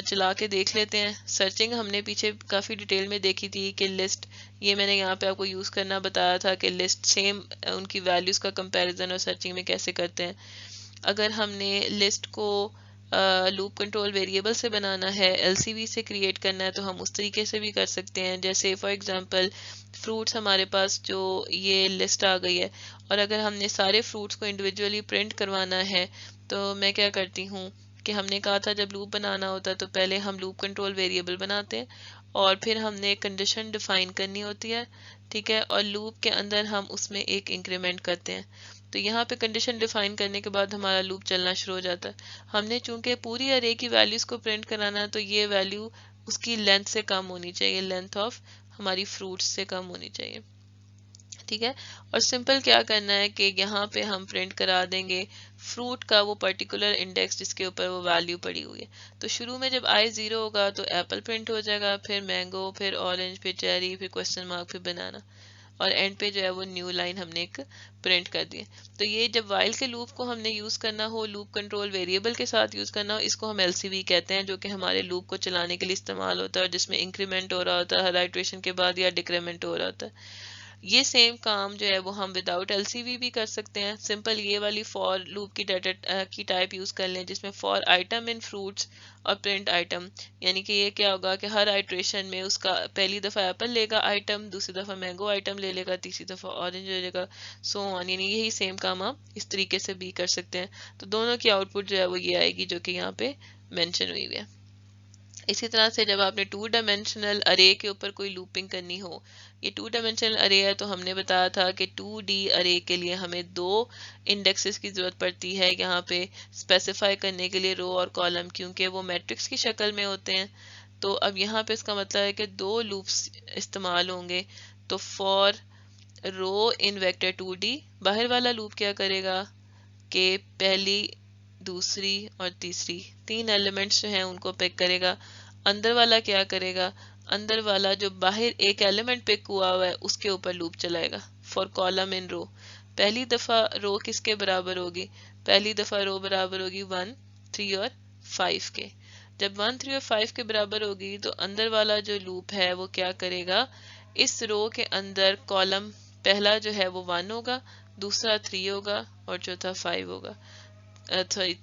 चला के देख लेते हैं। सर्चिंग हमने पीछे काफ़ी डिटेल में देखी थी कि लिस्ट, ये मैंने यहाँ पे आपको यूज़ करना बताया था कि लिस्ट सेम उनकी वैल्यूज़ का कंपैरिजन और सर्चिंग में कैसे करते हैं। अगर हमने लिस्ट को लूप कंट्रोल वेरिएबल से बनाना है, एलसीवी से क्रिएट करना है, तो हम उस तरीके से भी कर सकते हैं। जैसे फॉर एग्जांपल फ्रूट्स हमारे पास जो ये लिस्ट आ गई है और अगर हमने सारे फ्रूट्स को इंडिविजुअली प्रिंट करवाना है तो मैं क्या करती हूँ कि हमने कहा था जब लूप बनाना होता है तो पहले हम लूप कंट्रोल वेरिएबल बनाते हैं और फिर हमने कंडीशन डिफाइन करनी होती है, ठीक है, और लूप के अंदर हम उसमें एक इंक्रीमेंट करते हैं। तो यहाँ पे कंडीशन डिफाइन करने के बाद हमारा लूप चलना शुरू हो जाता है। हमने चूंकि पूरी अरे की वैल्यूज को प्रिंट कराना है तो ये वैल्यू उसकी लेंथ से कम होनी चाहिए, लेंथ ऑफ हमारी फ्रूट्स से कम होनी चाहिए, ठीक है। और सिंपल क्या करना है कि यहाँ पे हम प्रिंट करा देंगे फ्रूट का वो पर्टिकुलर इंडेक्स जिसके ऊपर वो वैल्यू पड़ी हुई है। तो शुरू में जब आई 0 होगा तो एप्पल प्रिंट हो जाएगा, फिर मैंगो, फिर ऑरेंज, फिर चेरी, फिर क्वेश्चन मार्क, फिर बनाना, और एंड पे जो है वो न्यू लाइन हमने एक प्रिंट कर दी है। तो ये जब वाइल के लूप को हमने यूज करना हो, लूप कंट्रोल वेरिएबल के साथ यूज करना हो, इसको हम एलसीवी कहते हैं, जो कि हमारे लूप को चलाने के लिए इस्तेमाल होता है और जिसमें इंक्रीमेंट हो रहा होता है हर आइट्रेशन के बाद या डिक्रीमेंट हो रहा होता है। ये सेम काम जो है वो हम विदाउट एलसीवी भी कर सकते हैं। सिंपल ये वाली फॉर लूप की डाटा की टाइप यूज कर लें जिसमें फॉर आइटम इन फ्रूट्स और प्रिंट आइटम, यानी कि ये क्या होगा कि हर आइट्रेशन में उसका पहली दफा एप्पल लेगा आइटम, दूसरी दफा मैंगो आइटम ले लेगा, तीसरी दफा ऑरेंज ले लेगा, सो ऑन। यानी यही सेम काम आप इस तरीके से भी कर सकते हैं। तो दोनों की आउटपुट जो है वो ये आएगी जो कि यहाँ पे मेंशन हुई है। इसी तरह से जब आपने 2 डायमेंशनल अरे के ऊपर कोई लूपिंग करनी हो, ये 2 डायमेंशनल अरे है तो हमने बताया था कि 2D अरे के लिए हमें 2 इंडेक्सेस की ज़रूरत पड़ती है यहाँ पे स्पेसिफाई करने के लिए रो और कॉलम, क्योंकि वो मैट्रिक्स की शक्ल में होते हैं। तो अब यहाँ पे इसका मतलब है कि 2 लूप्स इस्तेमाल होंगे। तो for row in vector 2D, बाहर वाला लूप क्या करेगा कि पहली, दूसरी और तीसरी 3 एलिमेंट्स जो हैं उनको पिक करेगा। अंदर वाला क्या करेगा, अंदर वाला जो बाहर एक एलिमेंट पिक हुआ है उसके ऊपर लूप चलाएगा। फॉर कॉलम इन रो, पहली दफा रो किसके बराबर होगी, पहली दफा रो बराबर होगी 1, 3 और 5 के। जब 1, 3 और 5 के बराबर होगी तो अंदर वाला जो लूप है वो क्या करेगा, इस रो के अंदर कॉलम पहला जो है वो 1 होगा, दूसरा 3 होगा और चौथा 5 होगा। सॉरी,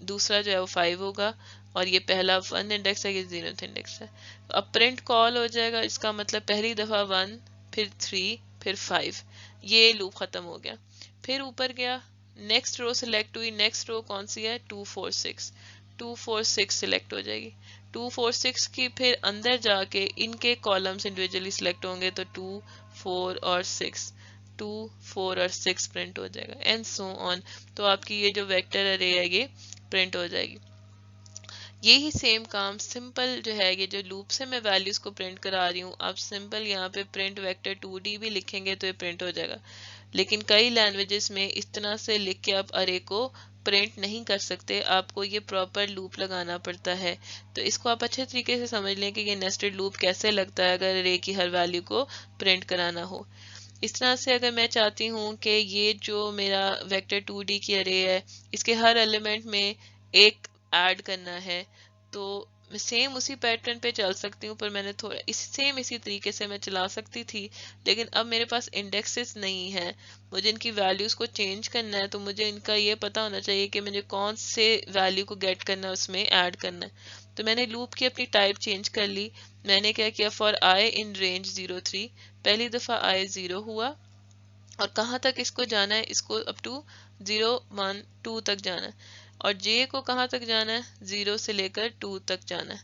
दूसरा जो है वो 5 होगा और ये पहला 1 इंडेक्स है, ये 0th इंडेक्स है। अब प्रिंट कॉल हो जाएगा, इसका मतलब पहली दफा 1, फिर 3, फिर 5, ये लूप खत्म हो गया। फिर ऊपर गया, नेक्स्ट रो सिलेक्ट हुई, नेक्स्ट रो कौन सी है, 2, 4, 6, 2, 4, 6 सिलेक्ट हो जाएगी। 2, 4, 6 की फिर अंदर जाके इनके कॉलम्स इंडिविजुअली सिलेक्ट होंगे तो 2, 4 और 6, 2, 4 और 6 प्रिंट हो जाएगा एंड सो ऑन। तो आपकी ये जो वेक्टर अरे है ये प्रिंट हो जाएगी। यही सेम काम सिंपल जो है, ये जो लूप से मैं वैल्यूज को प्रिंट करा रही हूँ, आप सिंपल यहाँ पे प्रिंट वेक्टर 2D भी लिखेंगे तो ये प्रिंट हो जाएगा। लेकिन कई लैंग्वेजेस में इस तरह से लिख के आप अरे को प्रिंट नहीं कर सकते, आपको ये प्रॉपर लूप लगाना पड़ता है। तो इसको आप अच्छे तरीके से समझ लें कि ये नेस्टेड लूप कैसे लगता है अगर अरे की हर वैल्यू को प्रिंट कराना हो। इस तरह से अगर मैं चाहती हूँ कि ये जो मेरा वेक्टर 2D की अरे है इसके हर एलिमेंट में एक ऐड करना है, तो मैं सेम उसी पैटर्न पे चल सकती हूँ, पर मैंने थोड़ा इसी तरीके से मैं चला सकती थी, लेकिन अब मेरे पास इंडेक्सेस नहीं है, मुझे इनकी वैल्यूज को चेंज करना है, तो मुझे इनका ये पता होना चाहिए कि मुझे कौन से वैल्यू को गेट करना है उसमें ऐड करना है। तो मैंने लूप की अपनी टाइप चेंज कर ली। मैंने क्या किया, फॉर आई इन रेंज 0, 3, पहली दफा आई 0 हुआ और कहाँ तक इसको जाना है, इसको अप टू 0, 1, 2 तक जाना है। और जे को कहाँ तक जाना है, 0 से लेकर 2 तक जाना है।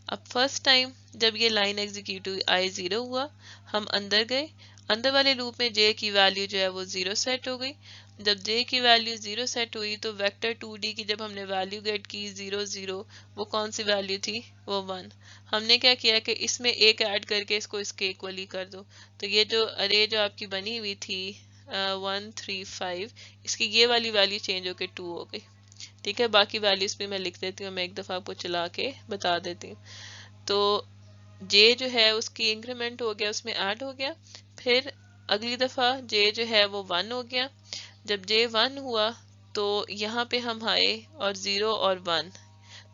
अब फर्स्ट टाइम जब ये लाइन एग्जीक्यूट हुई, आई 0 हुआ, हम अंदर गए, अंदर वाले लूप में जे की वैल्यू जो है वो 0 सेट हो गई। जब जे की वैल्यू 0 सेट हुई तो वेक्टर 2D की जब हमने वैल्यू गेट की 0, 0, वो कौन सी वैल्यू थी, वो 1। हमने क्या किया कि इसमें एक ऐड करके इसको इसके इक्वली कर दो। तो ये जो अरे जो आपकी बनी हुई थी 1, 3, 5, इसकी ये वाली वैल्यू चेंज होके 2 हो गई। ठीक है, बाकी वैल्यूज भी मैं लिख देती हूँ, मैं एक दफ़ा आपको चला के बता देती हूँ। तो जे जो है उसकी इंक्रीमेंट हो गया, उसमें ऐड हो गया। फिर अगली दफ़ा जे जो है वो 1 हो गया। जब जे 1 हुआ तो यहाँ पे हम आए और 0 और 1,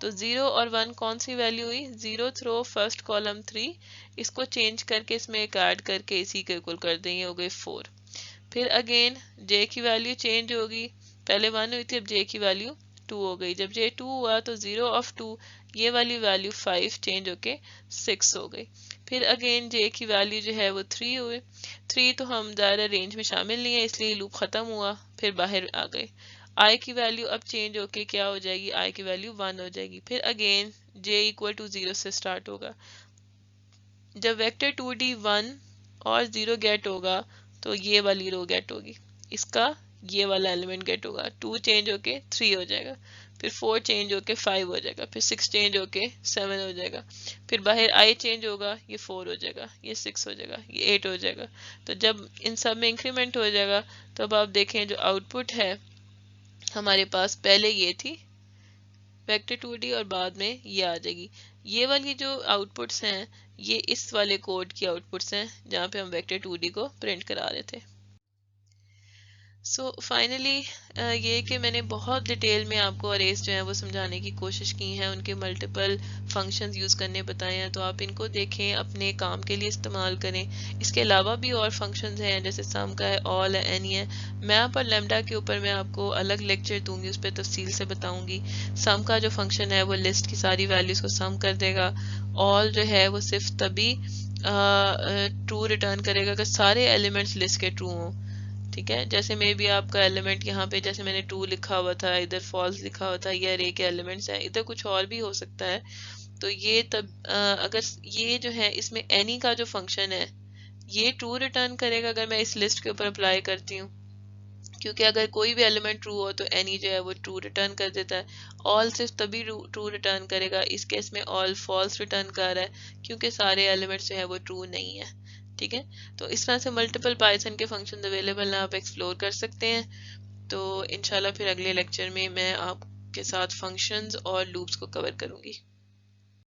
तो 0 और 1 कौन सी वैल्यू हुई, 0th रो फर्स्ट कॉलम 3, इसको चेंज करके इसमें एक ऐड करके इसी के इक्वल कर दें, ये हो गए 4। फिर अगेन जे की वैल्यू चेंज होगी, पहले 1 हुई थी, अब जे की वैल्यू 2 हो गई। जब जे 2 हुआ तो 0 ऑफ 2, ये वाली वैल्यू 5 चेंज होके 6 हो गई। फिर अगेन जे की वैल्यू जो है वो 3 हुई, 3 तो हम ज़्यादा रेंज में शामिल नहीं है इसलिए लूप ख़त्म हुआ, फिर बाहर आ गए। आई की वैल्यू अब चेंज होके क्या हो जाएगी, आई की वैल्यू 1 हो जाएगी। फिर अगेन जे इक्वल टू 0 से स्टार्ट होगा। जब वेक्टर 2D 1 और 0 गेट होगा तो ये वाली रो गेट होगी, इसका ये वाला एलिमेंट गेट होगा, 2 चेंज होके 3 हो जाएगा, फिर 4 चेंज होके 5 हो जाएगा, फिर 6 चेंज होके 7 हो जाएगा, फिर बाहर आई चेंज होगा, ये 4 हो जाएगा, ये 6 हो जाएगा, ये 8 हो जाएगा। तो जब इन सब में इंक्रीमेंट हो जाएगा तो अब आप देखें जो आउटपुट है हमारे पास पहले ये थी वेक्टर 2D और बाद में ये आ जाएगी। ये वाली जो आउटपुट्स हैं ये इस वाले कोड की आउटपुट्स हैं जहाँ पे हम वेक्टर 2D को प्रिंट करा रहे थे। सो फाइनली ये कि मैंने बहुत डिटेल में आपको अरेज जो है वो समझाने की कोशिश की है, उनके मल्टीपल फंक्शंस यूज़ करने बताए हैं, तो आप इनको देखें, अपने काम के लिए इस्तेमाल करें। इसके अलावा भी और फंक्शंस हैं जैसे सम का है, ऑल है, एनी है। मैप और लेमडा के ऊपर मैं आपको अलग लेक्चर दूंगी, उस पर तफसील से बताऊंगी। सम का जो फंक्शन है वो लिस्ट की सारी वैल्यूज़ को सम कर देगा। ऑल जो है वो सिर्फ तभी ट्रू रिटर्न करेगा अगर सारे एलिमेंट्स लिस्ट के ट्रू हों। ठीक है, जैसे मे भी आपका एलिमेंट यहाँ पे जैसे मैंने 2 लिखा हुआ था, इधर फॉल्स लिखा हुआ था, ये अरे के एलिमेंट्स हैं, इधर कुछ और भी हो सकता है, تو یہ تب اگر یہ جو ہے اس میں اینی کا جو فنکشن ہے یہ ٹرو ریٹرن کرے گا اگر میں اس لسٹ کے اوپر اپلائی کرتی ہوں، کیونکہ اگر کوئی بھی ایلیمنٹ ٹرو ہو تو اینی جو ہے وہ ٹرو ریٹرن کر دیتا ہے۔ آل صرف تبھی ٹرو ریٹرن کرے گا، اس کیس میں آل فالس ریٹرن کر رہا ہے کیونکہ سارے ایلیمنٹس جو ہے وہ ٹرو نہیں ہے، ٹھیک ہے۔ تو اس طرح سے ملٹیپل پائتھن کے فنکشن اویلیبل ہیں، آپ ایکسپلور کر سکتے ہیں۔ تو انشاءاللہ پھر اگلے لیکچر میں آپ کے ساتھ فنکشنز اور لوپس کو کور کروں گی۔